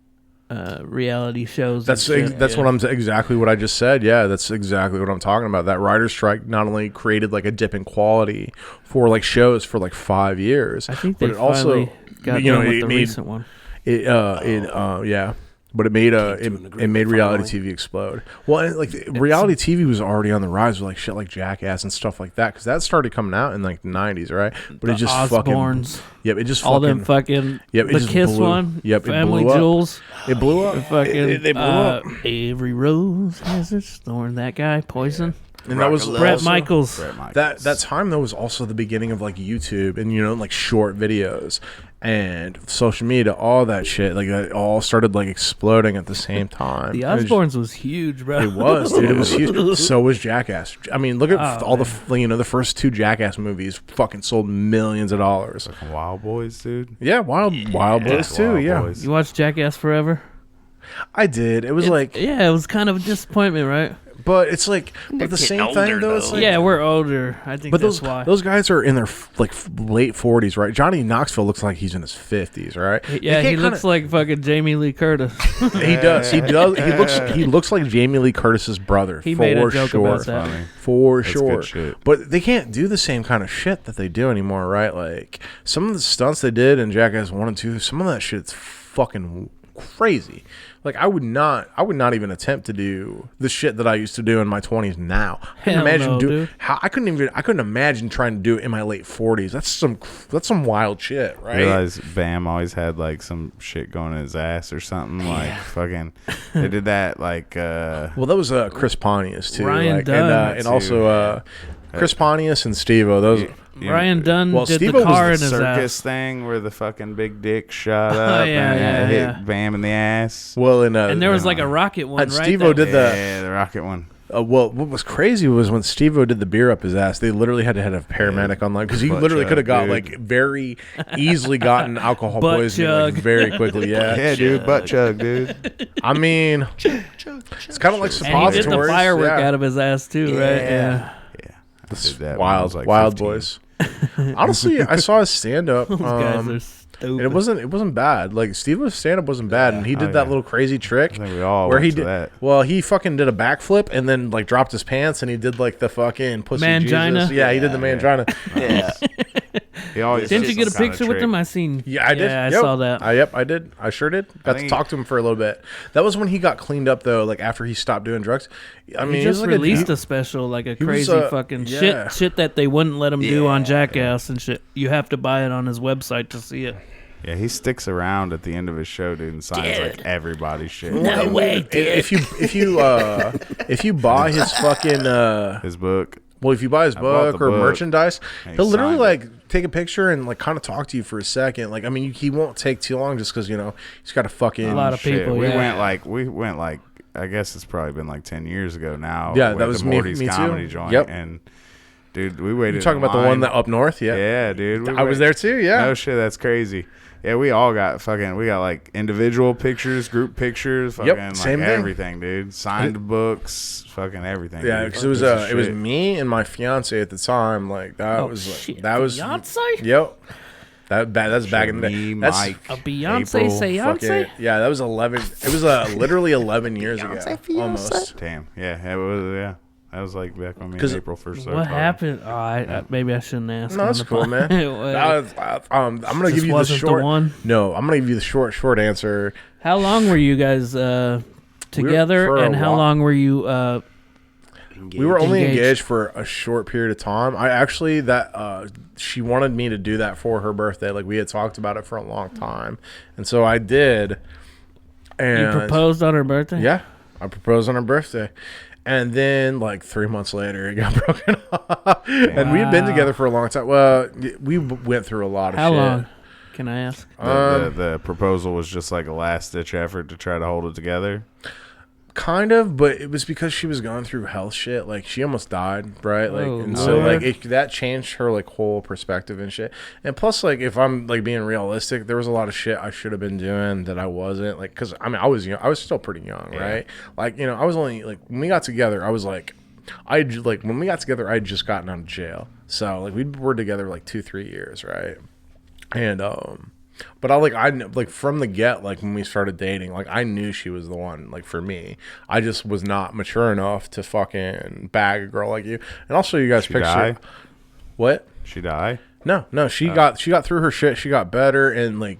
B: reality shows.
A: That's
B: and shit?
A: that's
B: Yeah.
A: what I'm exactly what I just said. Yeah, that's exactly what I'm talking about. That writer's strike not only created like a dip in quality for like shows for like 5 years,
B: I think
A: but
B: they
A: it also
B: finally got done with the
A: made
B: recent one.
A: yeah. But it made it made reality TV explode. Well, and, like reality TV was already on the rise with like shit like Jackass and stuff like that because that started coming out in like the 90s, right? But it just
B: Osbournes.
A: fucking it just
B: All
A: fucking
B: them fucking
A: Yep, it
B: the
A: just
B: Kiss
A: blew.
B: one.
A: Yep, it
B: Family
A: blew up.
B: Jewels.
A: it blew up.
B: Fucking
A: they blew up,
B: Every rose has its thorn. That guy, Poison.
A: and that was
B: Brett
A: also-
B: Michaels.
A: That time though was also the beginning of like YouTube and like short videos and social media, all that shit. Like it all started like exploding at the same time.
B: The
A: It was-
B: Osbournes was huge, bro.
A: It was, dude. It was huge. So was Jackass. I mean, look at
B: Oh,
A: all the first 2 Jackass movies fucking sold millions of dollars.
E: Wild Boys, dude.
A: Yeah, Wild Boys too.
E: Wild
A: Yeah,
E: Boys.
B: You watched Jackass Forever?
A: I did. It was like,
B: Yeah, it was kind of a disappointment, right?
A: but it's like, but the same
C: older,
A: thing though. It's
C: though.
A: like,
B: Yeah, we're older. I think
A: but
B: that's
A: those
B: why.
A: those guys are in their late 40s, right? Johnny Knoxville looks like he's in his 50s, right?
B: Yeah,
A: They
B: he
A: can't
B: looks like fucking Jamie Lee Curtis.
A: He does. He does. He looks like Jamie Lee Curtis's brother.
B: He
A: for
B: made a joke
A: sure.
B: about that.
E: Funny.
A: For
E: That's
A: sure.
E: good shit.
A: But they can't do the same kind of shit that they do anymore, right? Like some of the stunts they did in Jackass 1 and 2, some of that shit's fucking crazy. Like I would not even attempt to do the shit that I used to do in my 20s now. I couldn't
B: Hell
A: imagine
B: no, dude.
A: I couldn't imagine trying to do it in my late 40s. That's some wild shit, right?
E: Realize Bam always had like some shit going in his ass or something. Like fucking, they did that like.
A: Well, that was Chris Pontius too,
B: Ryan
A: like,
B: Dunn.
A: and also Chris Pontius and Steve-O. Those
B: Ryan Dunn
A: Well,
B: did
A: Steve-O
B: the
A: was
B: car
A: the
B: in his
E: circus
B: ass.
E: thing where the fucking big dick shot up
B: yeah,
E: and
B: yeah.
E: hit Bam in the ass.
A: Well,
B: And there was like a rocket one,
A: and
B: right?
A: Steve-O
B: that-
A: did
E: Yeah, the rocket one.
A: well, what was crazy was when Steve-O did the beer up his ass, they literally had to have a paramedic online because he
E: Butt
A: literally
E: chug,
A: could have got
E: dude.
A: like very easily gotten alcohol
B: Butt
A: poisoning
B: chug.
A: like, very quickly. Yeah,
E: Yeah, dude, butt chug, dude.
A: I mean, it's kind of like
B: And he did the
A: suppositories.
B: firework
A: yeah.
B: out of his ass too, right? Yeah.
E: Yeah, I did that when I
A: Wild,
E: was like
A: wild
E: 15.
A: boys. Honestly, I saw his stand up.
B: Those guys are
A: And
B: stupid.
A: it wasn't bad. Like Steve-O's stand up wasn't bad, and he did that
E: yeah.
A: little crazy trick
E: I think we all
A: where
E: went
A: he
E: to
A: did.
E: that.
A: Well, he fucking did a backflip and then like dropped his pants, and he did like the fucking pussy
B: Mangina?
A: Jesus. Yeah, he did the mangina.
C: Yeah.
E: He always
B: Didn't
E: does
B: you get a
E: some kinda
B: picture with
E: trick.
B: him? I seen.
A: Yeah, I did.
B: Yeah, I
A: Yep.
B: saw that.
A: Yep, I did. I sure did. Got to
E: think
A: talk to him for a little bit. That was when he got cleaned up though. Like after he stopped doing drugs. I mean,
B: He
A: he was
B: just
A: like
B: released
A: a
B: a special, like a
A: was,
B: crazy fucking
A: yeah.
B: shit that they wouldn't let him do on Jackass and shit. You have to buy it on his website to see it.
E: Yeah, he sticks around at the end of his show, dude, and signs like everybody's shit.
B: No way, dude.
A: If you buy his fucking
E: His book.
A: well, if you buy his
E: bought
A: book
E: the
A: or
E: book,
A: merchandise,
E: and he
A: he'll literally
E: signed
A: like take a picture and like kind of talk to you for a second. Like I mean, he won't take too long just because he's got a fucking
B: A lot of
E: Shit,
B: people.
E: we
B: Yeah.
E: went like I guess it's probably been like 10 years ago now.
A: Yeah,
E: with
A: that was
E: the
A: me-
E: Morty's
A: me too.
E: comedy joint.
A: Yep.
E: And dude, we waited.
A: You're talking
E: in
A: about the one
E: line.
A: that up north, yeah.
E: Yeah, dude.
A: I was there too. Yeah.
E: No shit, that's crazy. Yeah, we all got we got like individual pictures, group pictures, fucking like
A: same thing.
E: everything, dude. Signed books, fucking everything.
A: Yeah,
E: dude.
A: because it was
E: Shit.
A: me and my fiance at the time. Like that
B: Oh,
A: was like,
B: shit.
A: that was
B: Beyonce?
A: Yep. That's back in the day.
E: Me,
A: That's
E: Mike,
B: A Beyonce
E: April,
B: seance?
A: fucking, yeah, that was 11. It was literally 11 years ago, almost.
E: Damn. Yeah, it was. Yeah, that was like back when me and
A: 'Cause
E: April first started.
B: What
E: talking.
B: happened? Oh, maybe I shouldn't ask.
A: No,
B: on
A: that's
B: the
A: cool,
B: pod.
A: man. I'm gonna
B: This
A: give you the
B: wasn't the
A: short.
B: one?
A: No, I'm gonna give you the short answer.
B: How long were you guys together,
A: for a
B: and how
A: while.
B: long were you?
A: We were only
B: Engaged.
A: engaged for a short period of time. I actually she wanted me to do that for her birthday. Like we had talked about it for a long time, and so I did. And
B: You proposed on her birthday?
A: Yeah, I proposed on her birthday, and then like 3 months later, it got broken off. And we had been together for a long time. Well, we went through a lot of
B: How
A: shit.
B: long? Can I ask?
E: The proposal was just like a last ditch effort to try to hold it together.
A: Kind of, but it was because she was going through health shit. Like she almost died, right? Like,
B: Oh,
A: and so
B: Lord.
A: like that changed her like whole perspective and shit. And plus, like if I'm like being realistic, there was a lot of shit I should have been doing that I wasn't. Like, cause I mean, I was young. I was still pretty young, right? Like I was only like when we got together, I was like, when we got together, I had just gotten out of jail. So like we were together like 2-3 years, right? And but I from the get, like when we started dating, like I knew she was the one, like for me. I just was not mature enough to fucking bag a girl like you. And I'll show you guys
E: She
A: pictures.
E: die?
A: What?
E: She die?
A: No, she got through her shit. She got better, and like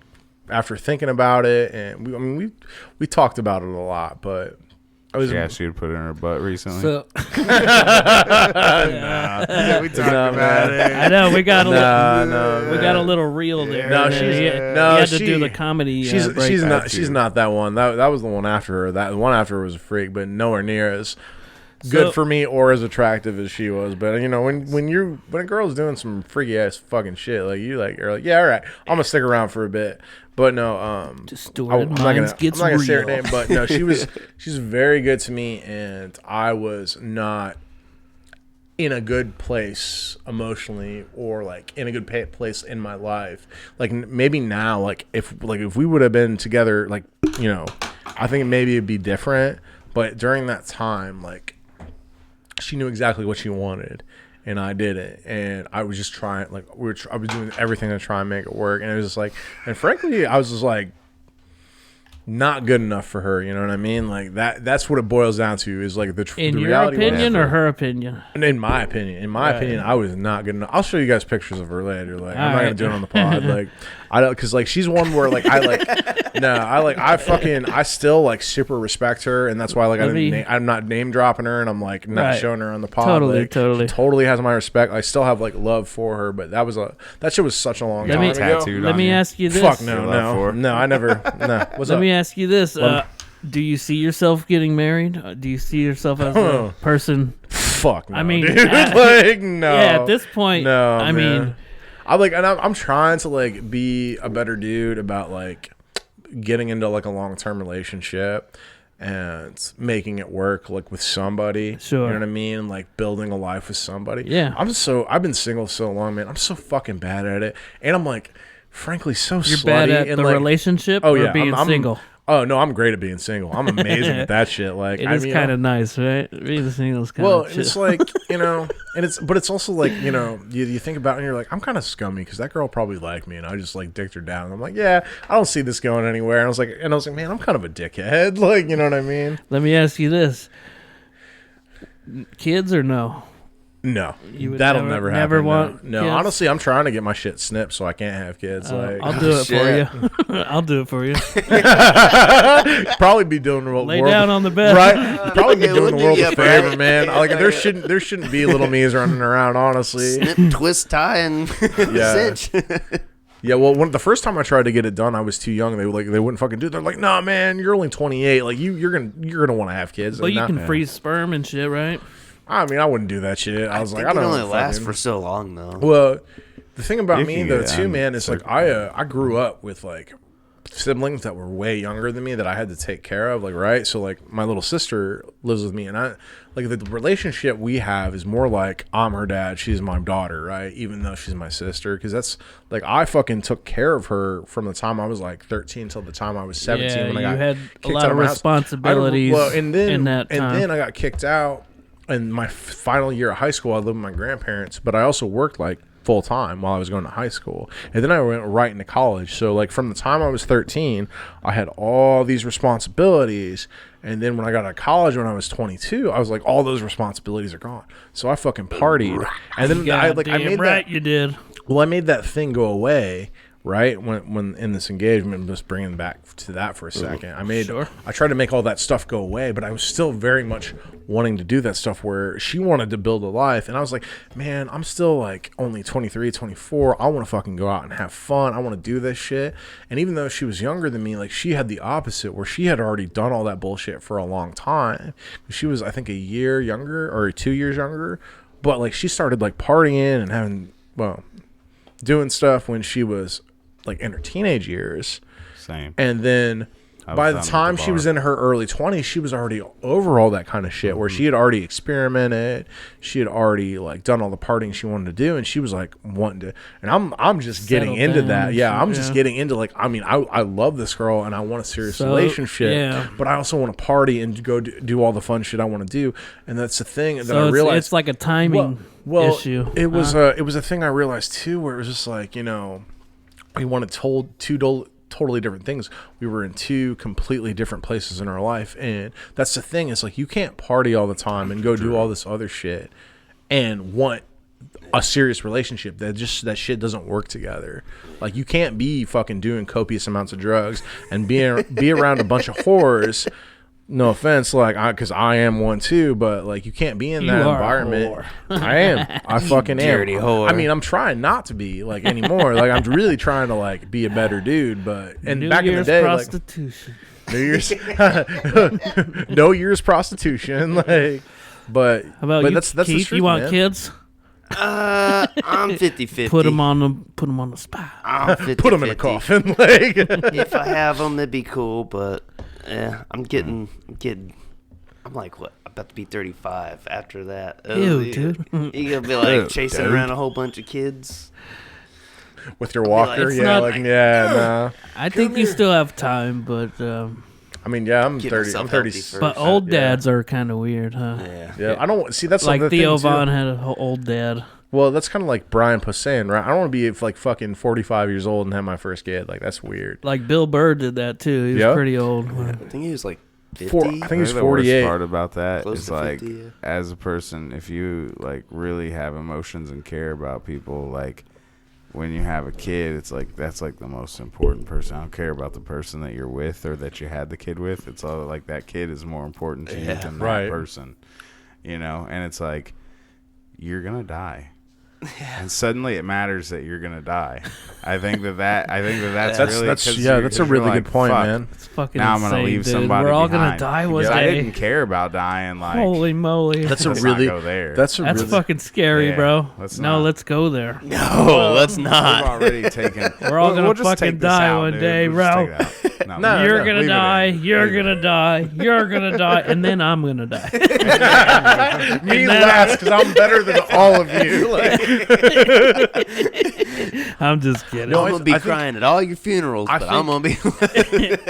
A: after thinking about it, and we talked about it a lot, but I was
E: She asked you to put it in her butt recently.
B: So
E: we talked about it.
B: I know we got a
A: no,
B: we got a little reel there.
A: No,
B: and
A: she's-
B: he had,
A: no,
B: he had to
A: she-
B: do the comedy.
A: she's
B: break.
A: she's not
E: That's
A: she's
E: you.
A: not that one. That was the one after her. The one after her was a freak, but nowhere near as good
B: So-
A: for me or as attractive as she was. But when a girl's doing some freaky ass fucking shit, like you're like, yeah, all right, I'm gonna stick around for a bit. But no,
B: Distorted
A: I'm not
B: minds
A: gonna
B: gets
A: say her
B: real.
A: name, but no, she's very good to me, and I was not in a good place emotionally or like in a good place in my life. Like maybe now, like if we would have been together, like I think maybe it'd be different. But during that time, like she knew exactly what she wanted, and I didn't. And I was just trying, like I was doing everything to try and make it work. And it was just like, and frankly, I was just like not good enough for her. You know what I mean? Like that's what it boils down to is like
B: In
A: the
B: your
A: reality.
B: opinion or her opinion?
A: In my opinion, I was not good enough. I'll show you guys pictures of her later. Like I'm not gonna
B: Alright.
A: do it on the pod. Like I don't, cause like she's one where like I still like super respect her, and that's why like I'm not name dropping her, and I'm like not
B: Right.
A: showing her on the pod.
B: Totally,
A: Like,
B: totally.
A: she totally has my respect. I still have like love for her, but that shit was such a long
B: Let
A: time
B: me-
A: ago.
E: Tattooed
B: Let
E: on
B: me
E: you.
B: ask you this.
A: Fuck
E: Your love for her?
A: no, I never. No, what's
B: Let
A: up?
B: me ask you this. Do you see yourself getting married? Do you see yourself as a person
A: fuck no,
B: I mean,
A: dude. Like, no.
B: Yeah, at this point,
A: no,
B: I
A: man.
B: mean,
A: I'm trying to like be a better dude about like getting into like a long-term relationship and making it work like with somebody.
B: Sure.
A: You know what I mean? Like building a life with somebody.
B: Yeah.
A: I've been single so long, man. I'm so fucking bad at it. And I'm like, frankly, so
B: you're
A: slutty.
B: bad at
A: and
B: the
A: like,
B: relationship
A: oh
B: or
A: yeah,
B: being
A: I'm
B: single.
A: Oh no, I'm great at being single. I'm amazing at that shit. Like
B: It is kind of nice, right? Being single is kind
A: well,
B: of
A: and it's like, you know, but it's also like, you know, you think about it and you're like, I'm kind of scummy because that girl probably liked me and I just like dicked her down. And I'm like, yeah, I don't see this going anywhere. And I was like, man, I'm kind of a dickhead. Like, you know what I mean?
B: Let me ask you this: kids or no?
A: No,
B: You would
A: that'll never happen.
B: never want
A: no.
B: kids?
A: Honestly, I'm trying to get my shit snipped so I can't have kids. Like,
B: I'll do it
C: shit.
B: for you. I'll do it for you.
A: probably be doing the world
B: Lay down on the bed.
A: right. Probably be
C: Okay,
A: doing the
C: we'll
A: world
C: give
A: a
C: you a
A: favor,
C: break.
A: man. Like there shouldn't be little me's running around. Honestly,
C: Snip, twist, tie, and
A: Yeah.
C: cinch.
A: Yeah, well, the first time I tried to get it done, I was too young. They wouldn't fucking do it. They're like, "Nah, man, you're only 28. Like you're gonna want to have kids."
B: But
A: Like,
B: you
A: nah.
B: can freeze sperm and shit, right?
A: I mean, I wouldn't do that shit. I was like, I
C: think
A: don't
C: it
A: know.
C: only lasts
A: fucking-
C: for so long, though.
A: Well, the thing about
E: You
A: me
E: can
A: though
E: get
A: too,
E: on
A: man, is like
E: certain-
A: I grew up with like siblings that were way younger than me that I had to take care of. Like, right, so like my little sister lives with me, and I like the relationship we have is more like I'm her dad, she's my daughter, right? Even though she's my sister, because that's like I fucking took care of her from the time I was like 13 till the time I was 17
B: Yeah,
A: when I
B: you
A: got
B: had a
A: kicked
B: lot
A: out
B: of
A: my house.
B: responsibilities
A: And then
B: in that time.
A: and then I got kicked out. In my final year of high school, I lived with my grandparents, but I also worked like full time while I was going to high school. And then I went right into college. So like from the time I was 13, I had all these responsibilities. And then when I got out of college when I was 22, I was like, all those responsibilities are gone. So I fucking partied. And then I
B: Goddamn
A: made
B: right
A: that.
B: you did.
A: Well, I made that thing go away, right? When in this engagement, just bringing back to that for a second. I tried to make all that stuff go away, but I was still very much wanting to do that stuff where she wanted to build a life. And I was like, man, I'm still like only 23, 24. I want to fucking go out and have fun. I want to do this shit. And even though she was younger than me, like she had the opposite where she had already done all that bullshit for a long time. She was, I think, a year younger or 2 years younger. But like she started like partying and having, well, doing stuff when she was like in her teenage years.
E: Same.
A: And then by the
E: down at the
A: time she
E: bar.
A: was in her early 20s, she was already over all that kind of shit where she had already experimented. She had already like done all the partying she wanted to do. And she was like wanting to, and I'm just getting
B: Settle
A: into
B: down
A: that.
B: and
A: Yeah.
B: shit,
A: I'm just
B: yeah.
A: getting into like, I mean, I love this girl and I want a serious
B: So,
A: relationship,
B: yeah.
A: but I also want to party and go do all the fun shit I want to do. And that's the thing that
B: So
A: I realized.
B: it's like a timing issue.
A: It was it was a thing I realized too, where it was just like, you know, we wanted two totally different things. We were in two completely different places in our life, and that's the thing. Is like you can't party all the time and go do all this other shit and want a serious relationship. That shit doesn't work together. Like you can't be fucking doing copious amounts of drugs and be around a bunch of whores. No offense, like, because I am one too, but like, you can't be in that
B: You are a
A: environment.
B: whore.
A: I am. I fucking am.
C: dirty whore.
A: I mean, I'm trying not to be like anymore. Like, I'm really trying to like be a better dude. But and
B: New
A: back
B: Year's
A: in the day,
B: prostitution.
A: like New Year's, no year's prostitution. Like, but
B: How about
A: but
B: you,
A: that's the
B: Keith?
A: truth,
B: You want
A: man.
B: kids?
C: I'm 50-50.
B: Put them on the spot.
C: I'm 50-50.
A: Put them in a coffin. Like,
C: If I have them, that'd be cool. But yeah, I'm getting. I'm like what? About to be 35. After that,
B: Ew, dude.
C: You gonna be like chasing around a whole bunch of kids?
A: with your walker,
B: it's
A: yeah,
B: not-
A: like yeah, nah.
B: I think you still have time, but
A: I mean, yeah, I'm
C: Get
A: 30. I'm
C: myself
A: 30.
C: healthy first.
B: but old
A: yeah.
B: dads are kind of weird, huh?
C: Yeah.
A: Yeah, I don't see that's
B: Like
A: the
B: Theo
A: thing, too.
B: Von had an old dad.
A: Well, that's kind of like Brian Posehn, right? I don't want to be like fucking 45 years old and have my first kid. Like that's weird.
B: Like Bill Burr did that too. He was
A: Yeah.
B: pretty old.
C: I think he was like 50.
A: I think he's
E: the worst
A: 48.
E: part about that
C: Close
E: is
C: to
E: like,
C: 50, yeah.
E: as a person, if you like really have emotions and care about people, like when you have a kid, it's like that's like the most important person. I don't care about the person that you're with or that you had the kid with. It's all like that kid is more important to you than
A: right.
E: that person, you know. And it's like you're gonna die. and suddenly it matters that you're gonna die. I think that's really
A: that's a really good point,
E: fuck,
A: man.
B: It's fucking
E: now I'm
B: insane,
E: gonna leave
B: dude.
E: somebody
B: We're all
E: behind.
B: gonna die one
E: I
B: day.
E: didn't care about dying. Like,
B: Holy moly.
A: That's a
E: let's
A: really
E: not go there.
A: that's a
B: That's
A: really
B: fucking scary,
E: Yeah,
B: bro.
E: let's
B: No,
E: not.
B: let's go there.
C: No, let's
E: We've
C: not.
E: already taken.
B: We're all gonna
E: we'll just
B: fucking
E: take this
B: die
E: out,
B: one
E: dude.
B: day,
E: We'll just
B: bro.
E: take it out.
A: No,
B: You're
A: no,
B: gonna
E: leave it
B: die.
E: in.
B: You're
E: Leave it
B: gonna die. You're gonna die, and then I'm gonna die.
A: me last because I'm better than all of you.
B: I'm just kidding.
A: No,
C: I'm gonna be
A: I think-
C: crying at all your funerals,
A: I
C: but I'm gonna be.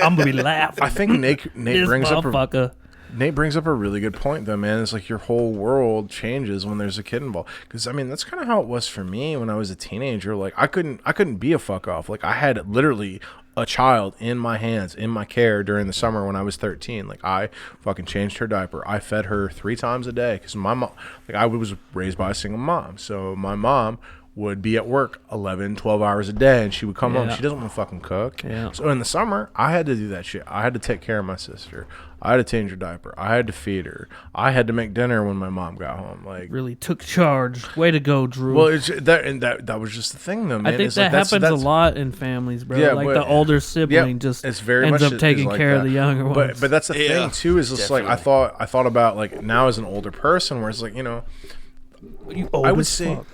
B: I'm gonna be laughing.
A: I think Nate
B: This
A: brings up
B: motherfucker.
A: Nate brings up a really good point, though, man. It's like your whole world changes when there's a kid involved. Because I mean, that's kind of how it was for me when I was a teenager. Like I couldn't be a fuck off. Like I had literally a child in my hands, in my care during the summer when I was 13. Like I fucking changed her diaper. I fed her 3 times a day because my mom, like I was raised by a single mom, so my mom would be at work 11, 12 hours a day, and she would come home.
B: Yeah.
A: She doesn't want to fucking cook.
B: Yeah.
A: So in the summer, I had to do that shit. I had to take care of my sister. I had to change her diaper. I had to feed her. I had to make dinner when my mom got home. Like,
B: Really took charge. Way to go, Drew.
A: well, it's that was just the thing, though, man.
B: I think
A: It's
B: that
A: like,
B: happens a lot in families, bro.
A: Yeah,
B: like
A: but-
B: the older sibling just
A: it's very
B: ends
A: much
B: up taking
A: like
B: care of
A: that.
B: the younger ones.
A: But that's the
C: Yeah,
A: thing too. Is just like I thought about like now as an older person, where it's like
B: you old
A: I would
B: as
A: say
B: fuck.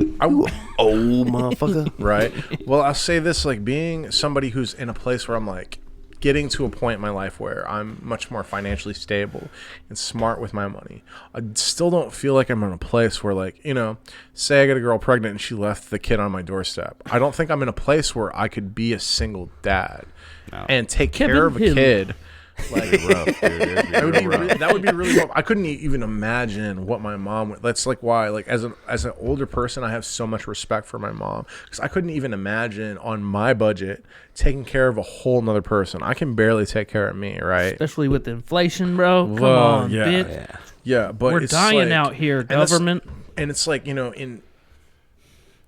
C: Oh, motherfucker.
A: right. Well, I'll say this: like being somebody who's in a place where I'm like getting to a point in my life where I'm much more financially stable and smart with my money. I still don't feel like I'm in a place where, like, say I get a girl pregnant and she left the kid on my doorstep. I don't think I'm in a place where I could be a single dad and take care of a kid. Like,
E: rough, dude. It'd be
A: that would
E: real
A: be
E: rough.
A: that would be really rough. I couldn't even imagine what my mom would. That's like why, like as an older person, I have so much respect for my mom because I couldn't even imagine on my budget taking care of a whole nother person. I can barely take care of me, right?
B: Especially with inflation, bro. Come
A: Well,
B: on,
A: yeah.
B: bitch.
A: Yeah, but
B: We're
A: it's
B: dying
A: like-
B: out here,
A: and it's-
B: government.
A: And it's like in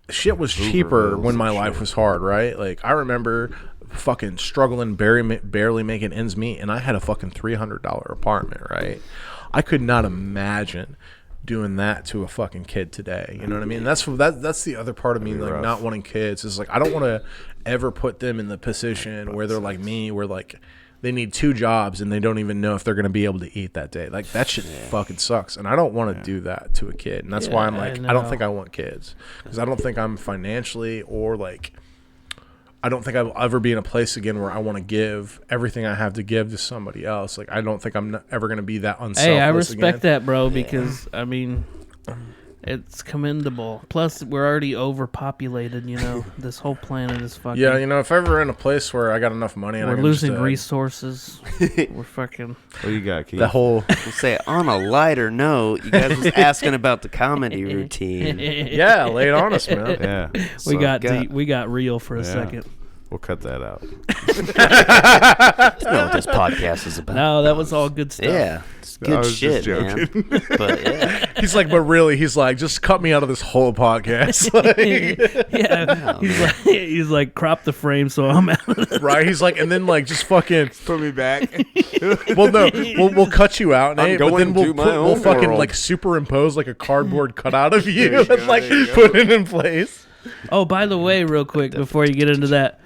A: shit was cheaper when my life was hard, right? Like I remember fucking struggling, barely making ends meet, and I had a fucking $300 apartment, right? I could not imagine doing that to a fucking kid today. You know what I mean? That's the other part of me, like
E: rough.
A: not wanting kids is like I don't want to ever put them in the position where they're like me, where like they need 2 jobs and they don't even know if they're going to be able to eat that day. Like that shit fucking sucks, and I don't want to do that to a kid. And that's why I'm
B: Yeah,
A: like
B: I
A: I don't
B: know.
A: think I want kids because I don't think I'm financially or like I don't think I'll ever be in a place again where I want to give everything I have to give to somebody else. Like I don't think I'm ever going to be that unselfish.
B: Hey, I respect
A: again.
B: that, bro, because I mean, it's commendable. Plus, we're already overpopulated. This whole planet is fucking.
A: Yeah, if ever in a place where I got enough money and I
B: we're
A: can
B: losing
A: just,
B: resources. We're fucking.
E: What do you got, Keith?
A: the whole
C: We'll say on a lighter note, you guys was asking about the comedy routine.
A: yeah, lay it on us, man.
E: Yeah.
B: We
E: So,
B: got
C: got-
B: deep. We got real for a
E: Yeah.
B: second.
E: We'll cut that out.
C: That's not what this podcast is about.
B: No, that was all good stuff.
C: Yeah, it's
E: I
C: good
E: was
C: shit,
E: just
C: man. But yeah,
A: He's like, but really, he's like, just cut me out of this whole podcast. Like,
B: Yeah, he's like, crop the frame so I'm out of it.
A: right? He's like, and then like, just fucking.
E: Put me back.
A: Well, no, we'll cut you out, Nate, but then
F: going to my
A: we'll
F: own
A: fucking
F: world.
A: like superimpose like a cardboard cutout of you
E: you
A: and
E: go,
A: like
E: there you go.
A: put it in place.
B: Oh, by the way, real quick before you get into that,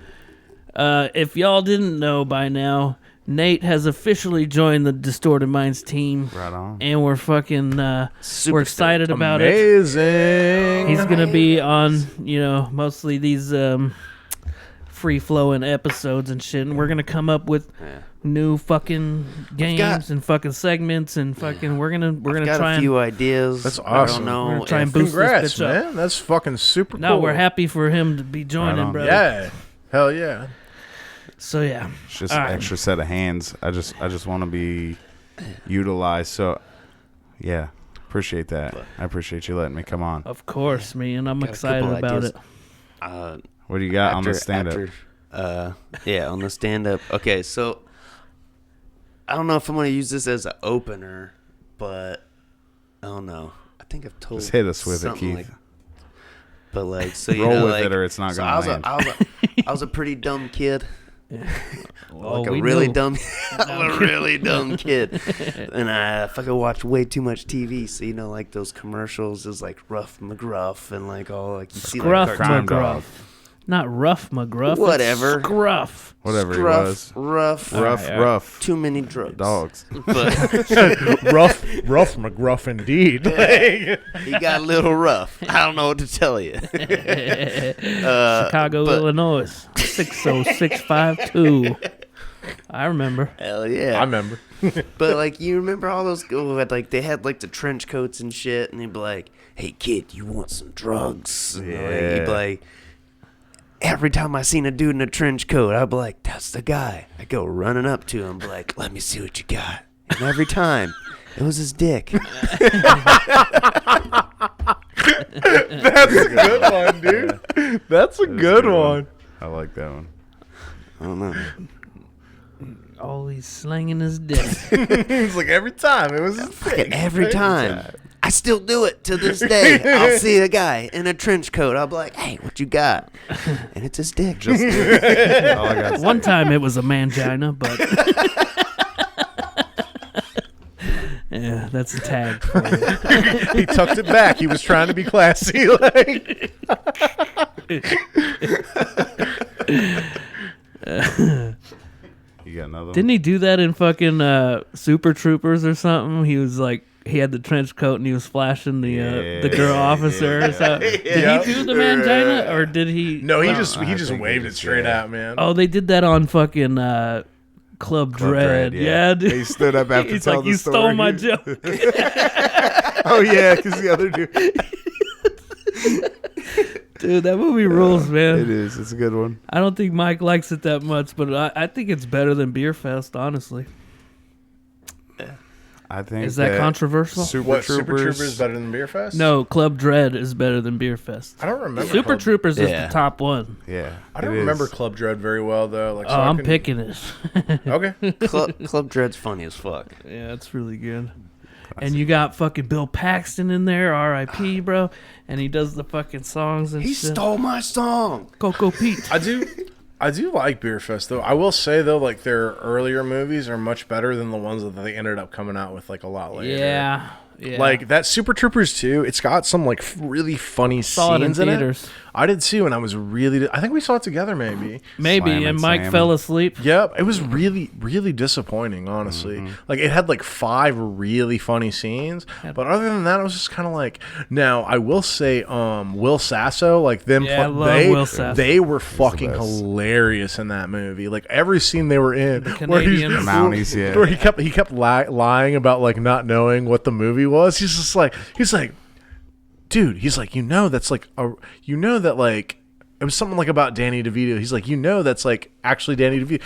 B: if y'all didn't know by now, Nate has officially joined the Distorted Minds team,
E: Right on.
B: and we're fucking we're excited about it.
A: Amazing.
B: He's gonna be on, mostly these free flowing episodes and shit, and we're gonna come up with new fucking games and fucking segments and fucking we're gonna
C: got
B: try
C: a
B: and
C: few ideas.
A: That's
C: I
A: awesome.
C: don't know.
B: We're gonna try and
C: if-
B: boost
A: Congrats,
B: this bitch up.
A: man. That's fucking super
B: No,
A: cool.
B: we're happy for him to be joining,
E: Right on.
B: bro.
A: Yeah. Hell yeah.
B: So yeah,
E: It's just
B: All
E: an
B: right.
E: extra set of hands. I just want to be utilized. So, yeah, appreciate that. I appreciate you letting me come on.
B: of course, man. I'm
C: Got a
B: excited
C: couple
B: about
C: ideas.
B: it.
E: What do you got on the stand-up?
C: Yeah, on the stand-up. Okay, so I don't know if I'm going to use this as an opener, but I don't know. I think I've told
E: Just hit us with it,
C: something
E: Keith.
C: but like, so you
E: Roll
C: know,
E: with
C: like,
E: it or it's not
C: so
E: gonna land.
C: I was a pretty dumb kid. Like a
B: we
C: really
B: know.
C: dumb, a really dumb kid. And I fucking watch way too much TV. So you know, like those commercials is like Rough McGruff and like all like you see
B: Scruff
C: like
E: Crime
B: McGruff.
E: Dog.
B: Not Rough McGruff. it's
C: Whatever.
B: Scruff.
E: Whatever he
C: Scruff,
E: was.
C: rough,
E: Rough.
C: too many drugs.
E: Dogs.
C: But
A: rough McGruff indeed.
C: he got a little rough. I don't know what to tell you.
B: Chicago,
C: but-
B: Illinois. 60652. I remember.
C: Hell yeah.
A: I remember.
C: But like, you remember all those? Like they had like the trench coats and shit, and they'd be like, "Hey kid, you want some drugs?" And, like, he'd be like, every time I seen a dude in a trench coat, I'd be like, "That's the guy." I go running up to him, be like, "Let me see what you got." And every time, it was his dick.
A: That's a good one, dude. That's a good one.
E: I like that one.
C: I don't know.
B: Oh, he's slinging his dick.
A: It's like every time it was his thing.
C: Every time. I still do it to this day. I'll see a guy in a trench coat. I'll be like, "Hey, what you got?" And it's his dick.
E: All I got
B: One time it was a mangina, but yeah, that's a tag for you.
A: He tucked it back. He was trying to be classy. Like,
E: You got another one?
B: Didn't he do that in fucking Super Troopers or something? He was like, he had the trench coat and he was flashing the girl officer. So, did he do the mangina or did he?
A: no, he
E: I
A: just
E: think
A: waved
E: he
A: it
E: just-
A: straight
E: yeah.
A: out, man.
B: Oh, they did that on fucking Club Dread.
E: Dread,
B: Yeah,
E: yeah.
B: dude.
E: He stood up after
B: He's
E: telling
B: like,
E: the
B: "You
E: story."
B: stole my joke."
E: Oh yeah, because the other dude.
B: Dude, that movie rules, man.
E: It is. It's a good one.
B: I don't think Mike likes it that much, but I think it's better than Beer Fest, honestly.
E: I think.
B: Is that controversial?
E: Super
A: What,
E: Troopers.
A: Super Troopers better than Beer Fest?
B: No, Club Dread is better than Beer Fest.
A: I don't remember.
B: Super
A: Club,
B: Troopers is
C: Yeah.
B: the top one.
E: Yeah.
A: I don't
E: it
A: remember
E: is.
A: Club Dread very well though. Like, so
B: Oh,
A: I
B: I'm
A: can-
B: picking it.
A: Okay.
C: Club Dread's funny as fuck.
B: Yeah, it's really good. And you got fucking Bill Paxton in there, R.I.P., bro. And he does the fucking songs and
C: He
B: shit.
C: stole my song.
B: Coco Pete.
A: I do like Beer Fest though. I will say though, like their earlier movies are much better than the ones that they ended up coming out with like a lot later.
B: Yeah.
A: Like that Super Troopers 2, it's got some like really funny
B: Saw it in
A: scenes in it.
B: theaters.
A: I did too, and I was really. I think we saw it together, maybe.
B: Maybe,
E: Slam
B: and
E: and
B: Mike
E: Salmon.
B: fell asleep.
A: Yep, it was really, really disappointing, honestly. Like, it had, like, 5 really funny scenes, but other than that, it was just kind of like... Now, I will say, Will Sasso, like, them...
B: Yeah, I love Will Sasso.
A: They were fucking
E: best.
A: hilarious in that movie. Like, every scene they were in...
B: The
A: where he's-
B: Canadians.
E: The Mounties, yeah.
A: Where he kept lying about, like, not knowing what the movie was. He's just like... He's like... Dude, he's like, that's, like, that, like... It was something like about Danny DeVito. He's like, that's like actually Danny DeVito.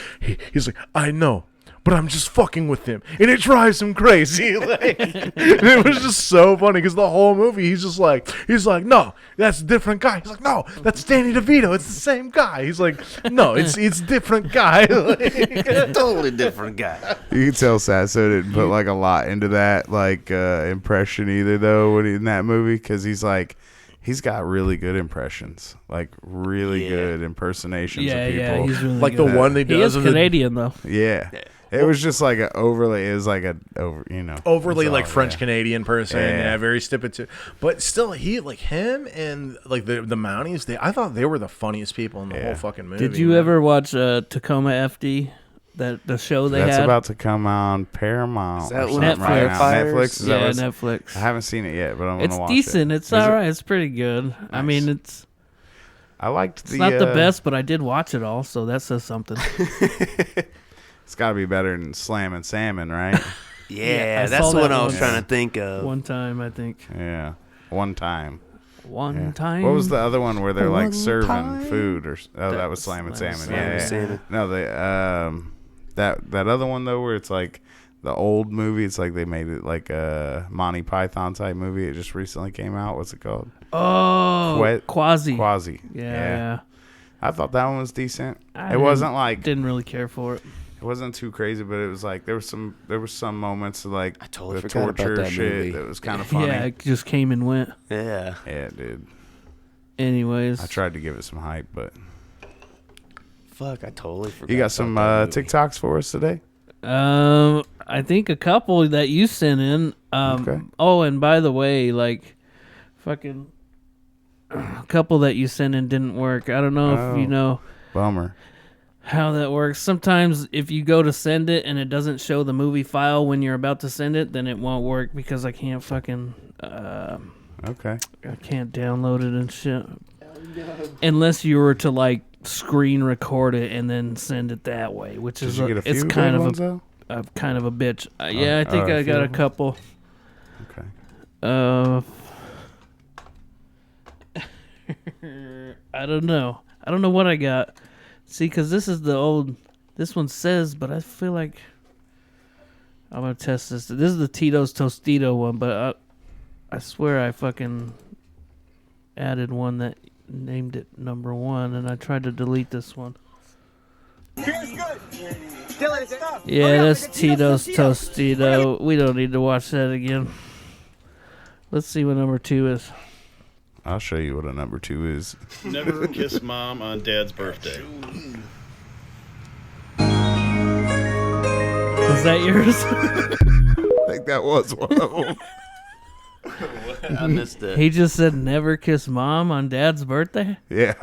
A: He's like, I know, but I'm just fucking with him, and it drives him crazy. Like, and it was just so funny because the whole movie, he's like, no, that's a different guy. He's like, no, that's Danny DeVito. It's the same guy. He's like, no, it's different guy. Like,
C: Totally different guy.
E: You can tell Sasso didn't put like a lot into that like impression either though when in that movie because he's got really good impressions, like really good impersonations of people.
B: Yeah, he's really
A: like
B: good.
A: the one they
B: He
A: does
B: is
A: of the
B: Canadian, though.
E: Yeah. It was just like it was like
A: overly
E: it's
A: like
E: all-
A: French
E: yeah.
A: Canadian person,
E: Yeah.
A: yeah, very stupid. But still, he like him and like the Mounties. I thought they were the funniest people in the whole fucking movie.
B: Did you
A: man.
B: ever watch Tacoma FD? The show they
E: That's
B: had?
E: about to come on Paramount.
C: Is that
E: or
C: when
E: something right now.
C: Firefighters?
E: Netflix? Is that
B: Yeah,
E: what it's-
B: Netflix.
E: I haven't seen it yet, but I'm
B: It's
E: gonna watch
B: decent.
E: it.
B: It's
E: Is
B: all
E: it?
B: right. It's pretty good. I mean, it's
E: I liked the.
B: not the best, but I did watch it all, so that says something.
E: It's got to be better than Slam and Salmon, right?
C: Yeah,
B: I
C: that's
B: saw
C: the one
B: that
C: I was
B: one.
C: trying to think of.
B: One time, I think.
E: Yeah, one time.
B: One
E: Yeah.
B: time.
E: What was the other one where they're like
C: One
E: serving
C: time?
E: food or? Oh, that was Slam and Salmon. Yeah. No, that other one though, where it's like the old movie. It's like they made it like a Monty Python type movie. It just recently came out. What's it called?
B: Oh, Quasi.
E: Quasi.
B: Yeah.
E: I thought that one was decent.
B: I
E: It
B: didn't-
E: wasn't like
B: Didn't really care for it.
E: it wasn't too crazy, but it was like there were some moments of like
C: I totally
E: the
C: forgot about
E: torture
C: that
E: shit
C: movie.
E: that was kind of funny.
B: Yeah, it just came and went.
C: Yeah.
E: Yeah, dude.
B: Anyways.
E: I tried to give it some hype, but
C: Fuck, I totally forgot.
E: You got some TikToks for us today?
B: I think a couple that you sent in.
E: Okay.
B: Oh, and by the way, like, fucking, a couple that you sent in didn't work. I don't know if you know
E: Bummer.
B: how that works. Sometimes if you go to send it and it doesn't show the movie file when you're about to send it, then it won't work because I can't fucking
E: Okay.
B: I can't download it and shit. Unless you were to like screen record it and then send it that way, which
E: Did
B: is
E: you get a few
B: it's
E: good
B: kind
E: ones,
B: of
E: though?
B: a kind of a bitch. Yeah, I think
E: alright,
B: I got a
E: few.
B: couple.
E: Okay.
B: I don't know. I don't know what I got. See, because this is the old. This one says, but I feel like I'm gonna test this. This is the Tito's Tostito one, but I swear I fucking added one that named it number 1, and I tried to delete this one. Yeah, that's Tito's Tostito. We don't need to watch that again. Let's see what number 2 is.
E: I'll show you what a number 2 is.
G: Never kiss mom on dad's birthday.
B: Is that yours?
E: I think that was one of them.
C: I missed it.
B: He just said never kiss mom on dad's birthday?
E: Yeah.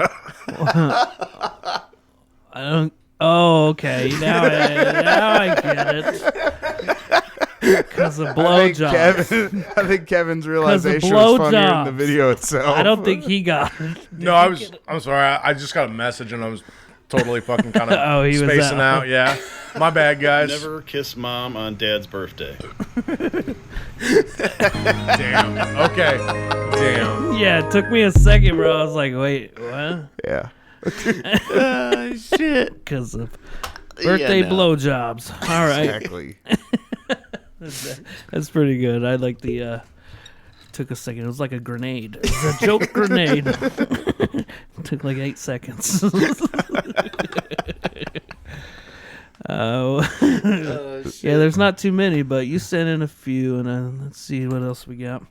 B: I don't. Oh, okay. Now I get it. Because of blowjobs.
E: I think Kevin's realization was
B: blowjobs.
E: funnier than the video itself.
B: I don't think he got it.
A: No, I'm sorry. I just got a message and I was totally fucking kind of
B: Oh, he was
A: spacing out. Yeah, my bad, guys.
G: Never kiss mom on dad's birthday.
A: Damn. Okay. Damn.
B: Yeah, it took me a second, bro. I was like, wait, what?
E: Yeah.
C: Shit.
B: Because of birthday blowjobs. All right.
E: Exactly.
B: That's pretty good. I like the. Took a second. It was like a grenade. It was a joke grenade. Took like 8 seconds. Yeah, there's not too many, but you sent in a few, and let's see what else we got.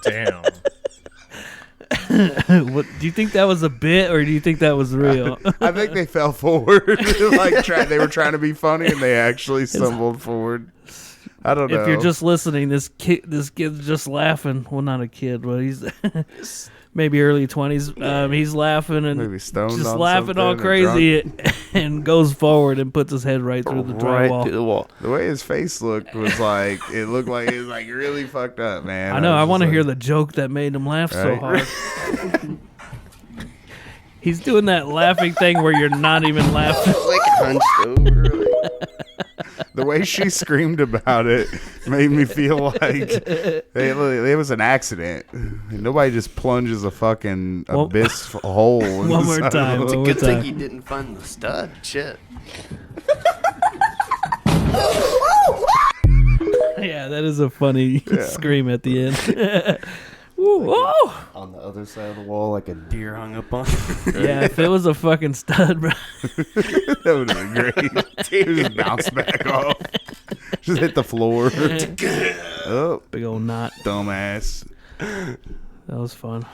A: Damn.
B: What do you think that was a bit, or do you think that was real?
E: I think they fell forward. They were trying to be funny, and they actually stumbled forward. I don't know.
B: If you're just listening, this kid's just laughing. Well, not a kid, but he's maybe early 20s. He's laughing and
E: Maybe stoned
B: just
E: on
B: laughing all
E: something or
B: crazy and goes forward and puts his head right through the
C: Right
B: drywall.
C: through the wall.
E: The way his face looked was like it looked like it was like really fucked up, man.
B: I know. I want to hear
E: the.
B: the joke that made him laugh so
E: Right.
B: hard. He's doing that laughing thing where you're not even laughing.
C: Like hunched over.
E: The way she screamed about it made me feel like it was an accident. Nobody just plunges a fucking abyss hole.
B: One more
E: inside
B: time.
E: of
B: One
E: a-
B: more
C: Good thing
B: time.
C: he didn't find the stud. Shit.
B: Yeah, that is a funny scream at the end. Ooh, oh!
C: On the other side of the wall, like a deer hung up on.
B: Yeah, if it was a fucking stud, bro.
E: That would have been great. It just bounced back off. Just hit the floor. Oh,
B: Big old knot.
E: dumbass.
B: That was fun.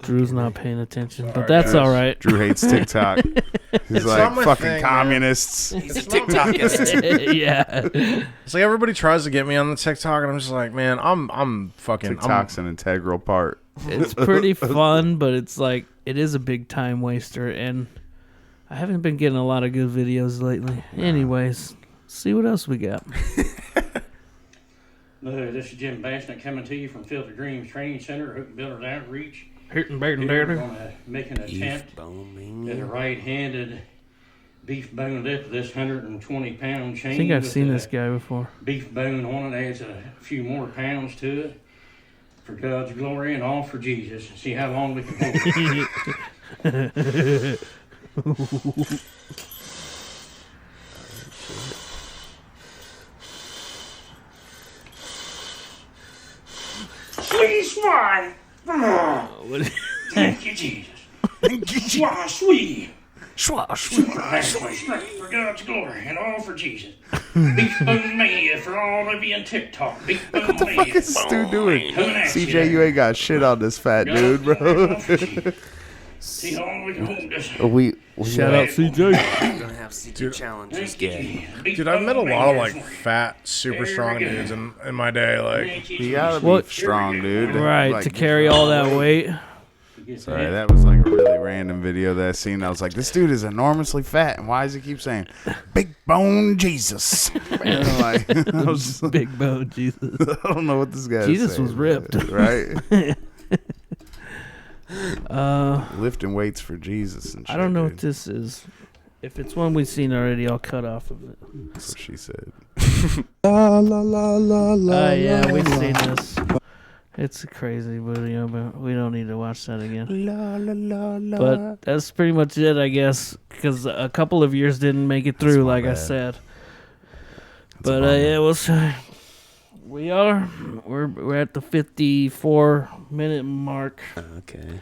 B: Drew's not paying attention, but that's all right.
E: Drew hates TikTok. He's
A: not
E: like
A: my
E: fucking
A: thing, man.
E: communists.
C: He's a TikTokist.
B: Yeah.
A: It's like everybody tries to get me on the TikTok, and I'm just like, man, I'm fucking.
E: TikTok's an integral part.
B: It's pretty fun, but it's like, it is a big time waster, and I haven't been getting a lot of good videos lately. Anyways, see what else we got.
H: This is Jim Bassett coming to you from Filter Dreams Training Center, Hook Builders Outreach.
B: Hurting,
H: We're
B: burden,
H: going
B: dirty.
H: to make an attempt
C: Bone
H: at a right-handed beef bone lift. This 120-pound chain.
B: I think I've
H: with
B: seen
H: a
B: this guy before.
H: beef bone on it adds a few more pounds to it for God's glory and all for Jesus. See how long we can hold it. Sweet swine. Thank you, Jesus. Swine, sweet.
C: Schwa,
H: For God's glory and all for Jesus. Big Spoon Mania for all of you on TikTok. Big Spoon
E: What the fuck is Stu doing? CJ, you ain't got shit on this fat dude, bro.
H: See how long we can hold this.
B: Shout out CJ.
C: We're gonna have CJ challenges, gay.
A: Dude, I've met a lot of like fat, super strong dudes in my day. Like,
E: You gotta be
B: What?
E: strong, dude.
B: Right,
E: Like,
B: to carry all that weight.
E: Sorry, that was like a really random video that I seen. I was like, this dude is enormously fat, and why does he keep saying, "Big Bone Jesus"? And I'm like, I was just like,
B: Big bone Jesus.
E: I don't know what this guy.
B: Jesus was ripped.
E: right? Lifting weights for Jesus and shit.
B: I don't know
E: dude.
B: what this is. If it's one we've seen already, I'll cut off of it.
E: That's what she said.
B: Oh yeah, we've seen this. It's a crazy video, but we don't need to watch that again. But that's pretty much it, I guess, because a couple of years didn't make it through,
E: my
B: like I
E: bad.
B: said.
E: That's
B: But
E: a bummer.
B: yeah, we're at the 54-minute mark.
C: Okay.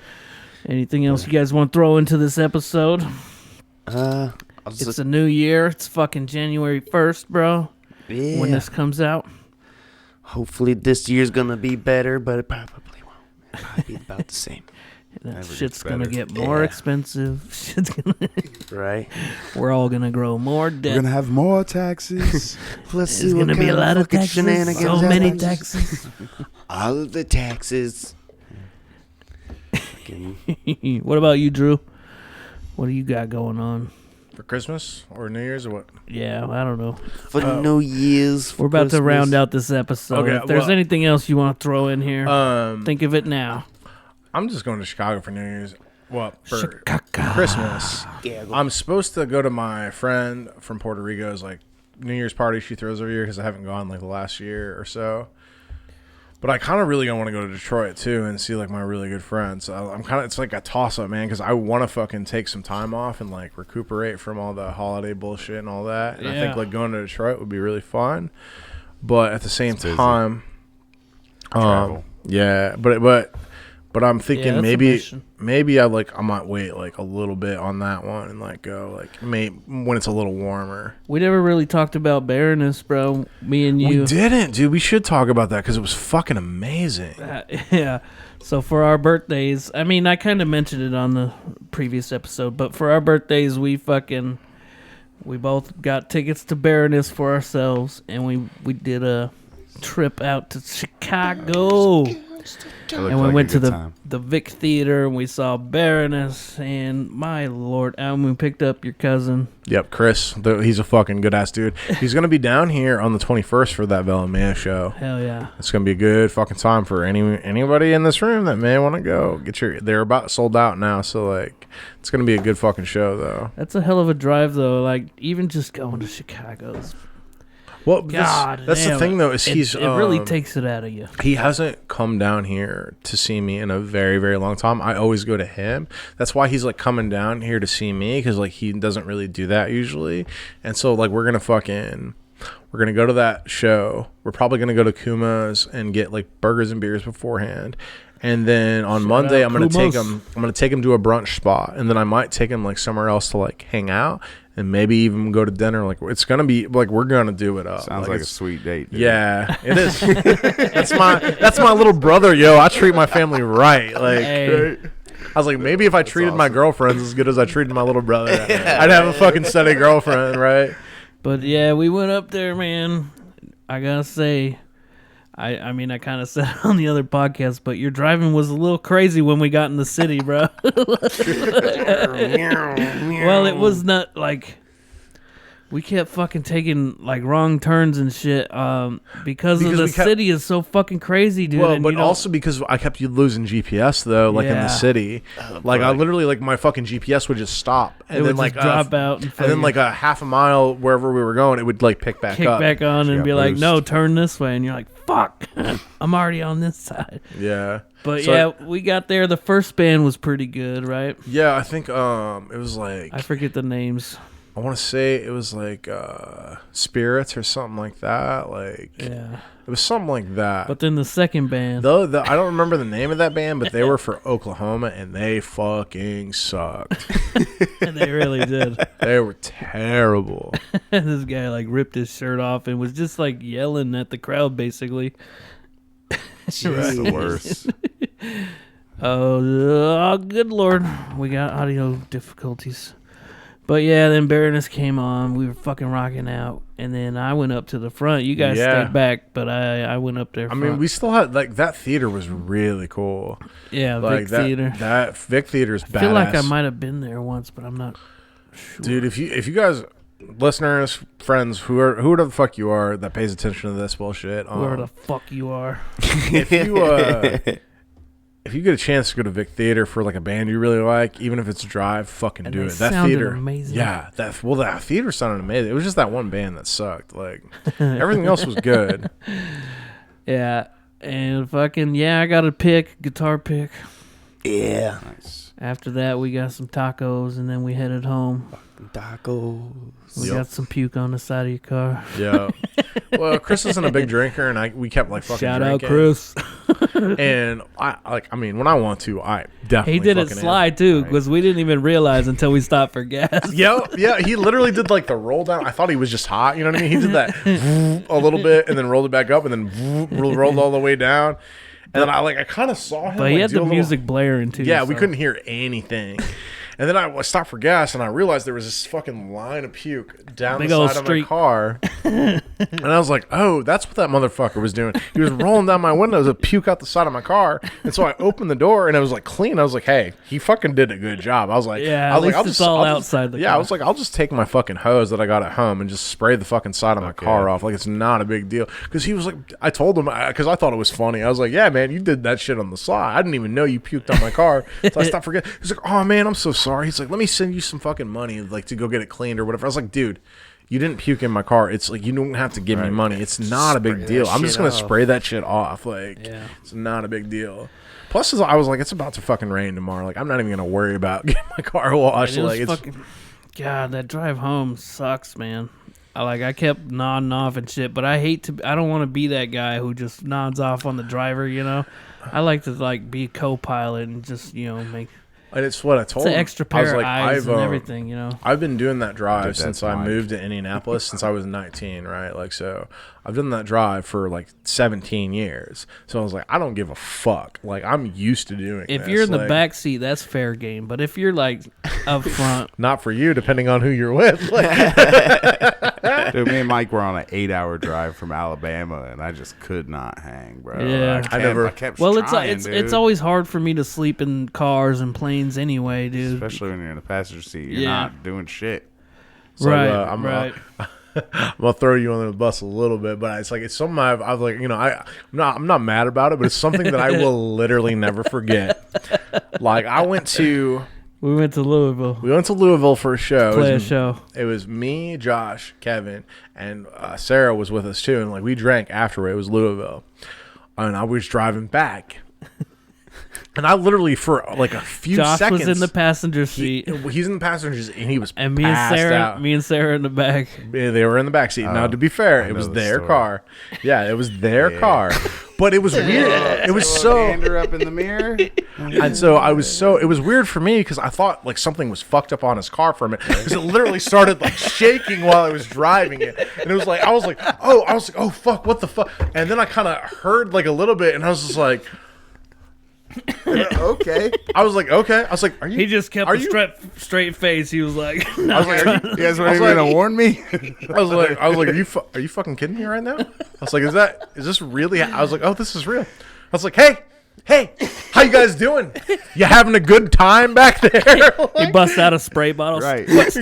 B: Anything else you guys want to throw into this episode?
C: I'll
B: It's
C: just,
B: a new year. It's fucking January 1st, bro.
C: yeah.
B: When this comes out.
C: Hopefully this year's gonna be better, but it probably won't. It'll probably be about the same,
B: That
E: Never
B: shit's
E: gets
B: gonna
E: better.
B: get more
C: Yeah.
B: expensive. Shit's gonna.
C: right?
B: We're all gonna grow more
E: We're
B: debt.
E: gonna have more taxes.
C: Let's
B: There's gonna be a lot of taxes. So many
C: happen.
B: taxes.
C: All of the taxes. Fucking-
B: What about you, Drew? What do you got going on?
A: for Christmas or New Year's or what?
B: Yeah, I don't know.
C: For New Year's. for
B: We're about to
C: Christmas.
B: round out this episode.
A: Okay,
B: If there's
A: well-
B: anything else you want to throw in here, think of it now.
A: I'm just going to Chicago for New Year's. Well, for
B: Chicago.
A: Christmas.
C: Yeah,
A: I'm supposed to go to my friend from Puerto Rico's like New Year's party she throws every year because I haven't gone like the last year or so. But I kind of really want to go to Detroit too and see like my really good friends. So I'm kind of, it's like a toss up, man, because I want to fucking take some time off and like recuperate from all the holiday bullshit and all that. And I think
B: Yeah.
A: like going to Detroit would be really fun. But at the same
E: busy.
A: time,
E: Travel.
A: yeah, but I'm
B: Yeah,
A: thinking
B: that's a
A: maybe
B: mission.
A: I might wait like a little bit on that one and like go like when it's a little warmer.
B: We never really talked about Baroness, bro. Me and you.
A: We didn't, dude. We should talk about that because it was fucking amazing.
B: Yeah. So for our birthdays, I mean, I kind of mentioned it on the previous episode, but for our birthdays, we both got tickets to Baroness for ourselves, and we did a trip out to Chicago.
E: It looked
B: And we
E: like a
B: went to
E: good
B: the
E: time.
B: Vic Theater, and we saw Baroness, and my lord, and we picked up your cousin.
A: Yep, Chris. He's a fucking good ass dude. He's gonna be down here on the 21st for that Bellamea show.
B: Hell yeah.
A: It's gonna be a good fucking time for anybody in this room that may want to go. They're about sold out now, so like it's gonna be a good fucking show though.
B: That's a hell of a drive, though. Like, even just going to Chicago is
A: Well,
B: God
A: that's the
B: damn,
A: thing though is
B: it really takes it out of you.
A: he hasn't come down here to see me in a very, very long time. I always go to him. That's why he's like coming down here to see me because like he doesn't really do that usually. And so like we're gonna go to that show. We're probably gonna go to Kuma's and get like burgers and beers beforehand. And then on Monday,
B: out
A: I'm gonna take
B: Kuma's.
A: him. I'm gonna take him to a brunch spot, and then I might take him like somewhere else to like hang out, and maybe even go to dinner. Like it's gonna be like we're gonna do it up.
E: Sounds like a
A: it's-
E: sweet date. Dude.
A: Yeah, it is. that's my little brother, yo. I treat my family right. Like
B: Hey.
A: I was like, maybe if I treated my girlfriends as good as I treated my little brother, I'd have a fucking steady girlfriend, right?
B: But yeah, we went up there, man. I gotta say, I mean, I kind of said it on the other podcast, but your driving was a little crazy when we got in the city, bro. Well, it was not like we kept fucking taking like wrong turns and shit because
A: Because
B: the
A: we kept-
B: city is so fucking crazy, dude.
A: Well,
B: and
A: but
B: you don't-
A: also because I kept losing GPS though, like in
B: Yeah.
A: the city. Like I literally like my fucking GPS would just stop
B: it
A: and
B: would
A: then like
B: just drop out
A: and then like a half a mile wherever we were going, it would like pick back
B: kick
A: up.
B: back on and
E: got
B: be like,
E: boost.
B: no, turn this way, and you're like, fuck, I'm already on this side.
A: Yeah.
B: But
A: So-
B: yeah, we got there. The first band was pretty good, right?
A: Yeah, I think it was like
B: I forget the names.
A: I want to say it was like Spirits or something like that. Like,
B: Yeah.
A: it was something like that.
B: But then the second band.
A: Though I don't remember the name of that band, but they were for Oklahoma, and they fucking sucked.
B: They really did.
A: They were terrible.
B: This guy like ripped his shirt off and was just like yelling at the crowd, basically.
E: It's the worst.
B: Oh, good Lord. We got audio difficulties. But yeah, then Baroness came on. We were fucking rocking out. And then I went up to the front. You guys
A: Yeah.
B: stayed back, but I went up there.
A: I mean, we still had, like, that theater was really cool.
B: Yeah,
A: Like,
B: Vic
A: that,
B: Theater.
A: That Vic Theater's badass.
B: I feel like I might have been there once, but I'm not sure.
A: Dude, if you guys, listeners, friends, whoever the fuck you are that pays attention to this bullshit,
B: Where the fuck you are.
A: if you get a chance to go to Vic Theater for like a band you really like, even if it's a drive, fucking
B: And
A: do
B: they
A: it. That
B: sounded
A: theater,
B: amazing.
A: yeah, that theater sounded amazing. It was just that one band that sucked. Like everything else was good.
B: Yeah, and fucking, yeah, I got a guitar pick.
C: Yeah.
E: Nice.
B: After that, we got some tacos, and then we headed home.
C: Tacos.
B: We got some puke on the side of your car.
A: Yeah. Well, Chris isn't a big drinker, and we kept like fucking
B: Shout
A: drinking.
B: out, Chris.
A: And I mean, when I want to, I definitely
B: He did it
A: fucking
B: slide too, because we didn't even realize until we stopped for gas.
A: Yeah, he literally did like the roll down. I thought he was just hot, you know what I mean? He did that a little bit and then rolled it back up and then rolled all the way down. And then I kind of saw him.
B: But he
A: like,
B: had
A: do
B: the
A: a little-
B: music blaring too.
A: Yeah, we
B: so-
A: couldn't hear anything. And then I stopped for gas, and I realized there was this fucking line of puke down
B: Big
A: the
B: old
A: side of my
B: street.
A: car. And I was like, oh, that's what that motherfucker was doing. He was rolling down my windows of puke out the side of my car. And so I opened the door, and it was like clean. I was like, hey, he fucking did a good job. I was like,
B: Yeah,
A: I was
B: at least
A: I'll
B: it's
A: just,
B: all
A: I'll just-
B: outside the
A: Yeah,
B: car.
A: I was like, I'll just take my fucking hose that I got at home and just spray the fucking side of my car
E: yeah.
A: off. Like, it's not a big deal. Because he was like, I told him, because I thought it was funny. I was like, yeah, man, you did that shit on the side. I didn't even know you puked on my car. So I stopped forgetting. He's like, oh, man, I'm so sorry. He's like, let me send you some fucking money, like, to go get it cleaned or whatever. I was like, dude, you didn't puke in my car. It's like, you don't have to give me money. It's not a big
C: Spray
A: deal.
C: that
A: I'm just
C: shit
A: going to
C: off.
A: spray that shit off. Like,
B: Yeah.
A: it's not a big deal. Plus, I was like, it's about to fucking rain tomorrow. Like, I'm not even going to worry about getting my car washed.
B: It was
A: Like, it's
B: fucking, God, that drive home sucks, man. I kept nodding off and shit, but I don't want to be that guy who just nods off on the driver, you know? I like to, like, be a co-pilot and just, you know, make...
A: and it's what I told
B: It's an
A: him.
B: extra
A: I was
B: pair of
A: like,
B: eyes and everything, you know?
A: I've been doing that drive
E: Dude,
A: since
E: that's
A: I
E: Mike.
A: moved to Indianapolis since I was 19, right? Like, so I've done that drive for like 17 years. So I was like, I don't give a fuck. Like, I'm used to doing
B: If
A: this.
B: you're in the
A: Like,
B: back seat, that's fair game. But if you're, like, up front...
A: not for you, depending on who you're with. Like,
E: Dude, me and Mike were on an 8-hour drive from Alabama, and I just could not hang, bro.
B: Yeah.
E: I kept
B: Well,
E: trying,
B: it's
E: dude.
B: always hard for me to sleep in cars and planes anyway, dude.
E: Especially when you're in the passenger seat. You're
B: Yeah.
E: not doing shit.
A: so,
B: Right,
A: I'm
B: right.
A: I'm gonna throw you under the bus a little bit, but it's something I've like, you know, I'm not mad about it, but it's something that I will literally never forget. Like, we went to Louisville for a show. It
B: Play a
A: was-
B: show.
A: It was me, Josh, Kevin, and Sarah was with us too, and like we drank after it was Louisville, and I was driving back, and I literally for like a few
B: Josh
A: seconds
B: was in the passenger seat,
A: he's in the passengers and he was
B: and me and
A: passed
B: Sarah,
A: out.
B: me and Sarah in the back.
A: Yeah, they were in the back seat. Now, to be fair, it
E: know
A: was
E: the
A: their
E: story.
A: car. Yeah, it was their car. But it was weird. It was so,
E: Andrew up in the mirror.
A: and so it was weird for me because I thought like something was fucked up on his car for a minute because it literally started like shaking while I was driving it, and it was like I was like, oh fuck, what the fuck? And then I kind of heard like a little bit, and I was just like, okay. I was like, okay. I was like, are you?
B: He just kept
A: Are
B: a
A: you-
B: straight face. He was like,
A: I was like, are you?
E: You guys
A: I
E: weren't
A: was
E: even
A: like-
E: gonna warn me.
A: I was like, are you fucking kidding me right now? I was like, is this really? I was like, oh, this is real. I was like, hey, how you guys doing? You having a good time back there?
B: he busts out a spray bottle.
E: Right.
A: What's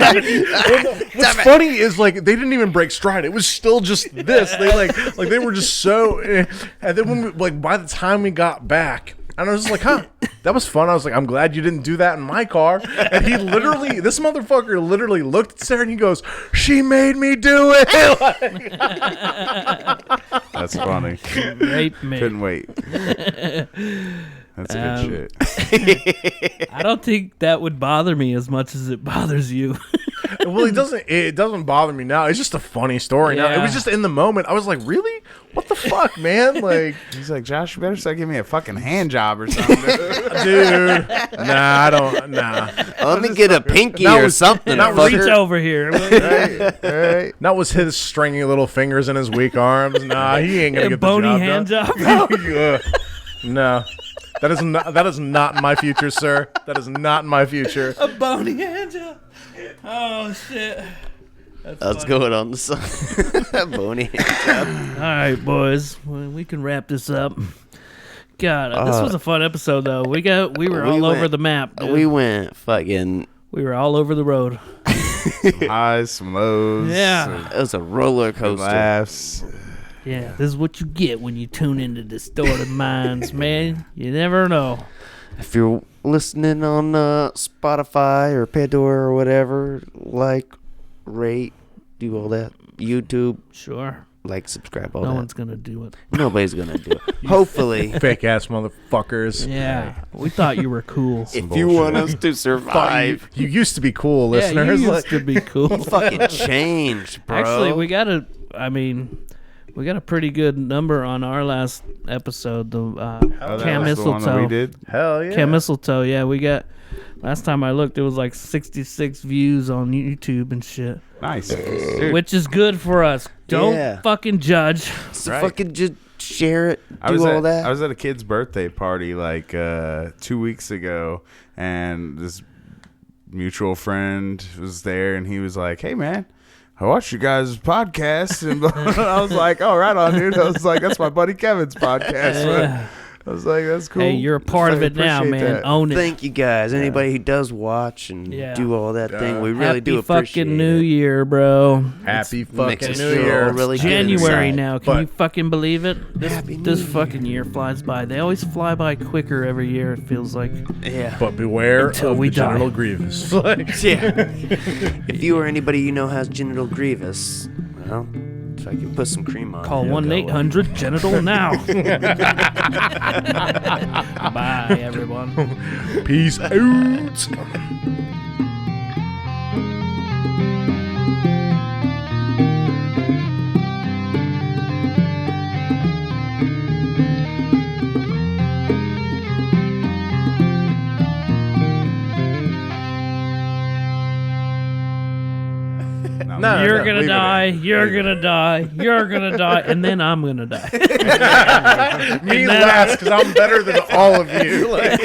A: funny is like they didn't even break stride. It was still just this. They like they were just so. And then when by the time we got back, and I was just like, huh, that was fun. I was like, I'm glad you didn't do that in my car. And this motherfucker literally looked at Sarah and he goes, she made me do it.
E: That's funny.
B: Rape me.
E: Couldn't wait. That's
B: Um,
E: good shit.
B: I don't think that would bother me as much as it bothers you.
A: Well, it doesn't bother me now. It's just a funny story now. It was just in the moment. I was like, really? What the fuck, man? Like,
E: He's like, Josh, you better start giving me a fucking hand job or something.
A: dude, nah, I don't, nah.
C: Let me get a pinky
A: that
C: or
A: was-
C: something.
A: that
B: Reach
A: was-
B: over here.
E: Right?
A: That was his stringy little fingers in his weak arms. Nah, he ain't gonna
B: A
A: get the
B: bony
A: job
B: hand
A: done.
B: job.
A: Ugh. No, that is not my future, sir. That is not my future.
B: A bony hand job. Oh shit.
C: That's going on the side. Bony.
B: All right, boys, we can wrap this up. God, this was a fun episode though. We were all over the map. Dude.
C: We went fucking.
B: We were all over the road.
E: Some highs, some lows.
B: Yeah.
C: It was a roller
E: Some
C: coaster.
E: laughs.
B: Yeah, this is what you get when you tune into Distorted Minds, man. You never know.
C: If you're listening on Spotify or Pandora or whatever, like, rate, do all that. YouTube,
B: Sure.
C: like, subscribe, all
B: No
C: that.
B: one's gonna do it.
C: Nobody's gonna do it. Hopefully,
A: Fake ass motherfuckers.
B: Yeah, we thought you were cool.
C: if you want us to
A: Thought you,
C: survive,
A: you used to be cool,
B: Yeah, you
A: listeners.
B: used to be cool.
C: fucking changed, bro.
B: Actually, we got a pretty good number on our last episode. The
E: Oh, that
B: Cam
E: was the one that we
B: Mistletoe.
E: did.
A: Hell yeah.
B: Cam Mistletoe. Yeah, we got. Last time I looked, it was like 66 views on YouTube and shit,
E: Nice. Dude,
B: which is good for us. Don't
C: Yeah.
B: fucking judge.
C: So
E: Right.
C: fucking just share it,
E: I
C: do
E: was
C: all
E: at
C: that.
E: I was at a kid's birthday party like 2 weeks ago, and this mutual friend was there, and he was like, "Hey, man, I watched you guys' podcast," and I was like, "Oh, right on, dude." I was like, "That's my buddy Kevin's podcast."
B: Yeah.
E: I was like, "That's cool."
B: Hey, you're a part of
E: I
B: it now,
E: appreciate
B: man.
E: that.
B: Own it.
C: Thank you guys. Anybody who does watch and
B: Yeah.
C: do all that thing, we really
B: Happy
C: do appreciate
B: fucking New
C: it.
B: Year, bro.
A: Happy
C: Makes
A: fucking
C: us
A: New
C: feel
A: Year.
C: really good
B: January
C: inside.
B: now. Can
A: But-
B: you fucking believe it?
C: Happy New
B: This
C: Year.
B: fucking year flies by. They always fly by quicker every year, it feels like.
C: Yeah.
A: But beware
B: Until
A: of
B: we
A: the
B: die.
A: genital grievous.
C: Yeah. If you or anybody you know has genital grievous, well, if I can put some cream on
B: Call
C: it, it'll go away.
B: 1-800-GENITAL now. Bye, everyone.
A: Peace out. No,
B: You're
A: no,
B: gonna
A: leave it
B: die.
A: in.
B: You're gonna die. You're gonna die, and then I'm gonna die.
A: Me last, because I'm better than all of you. Like,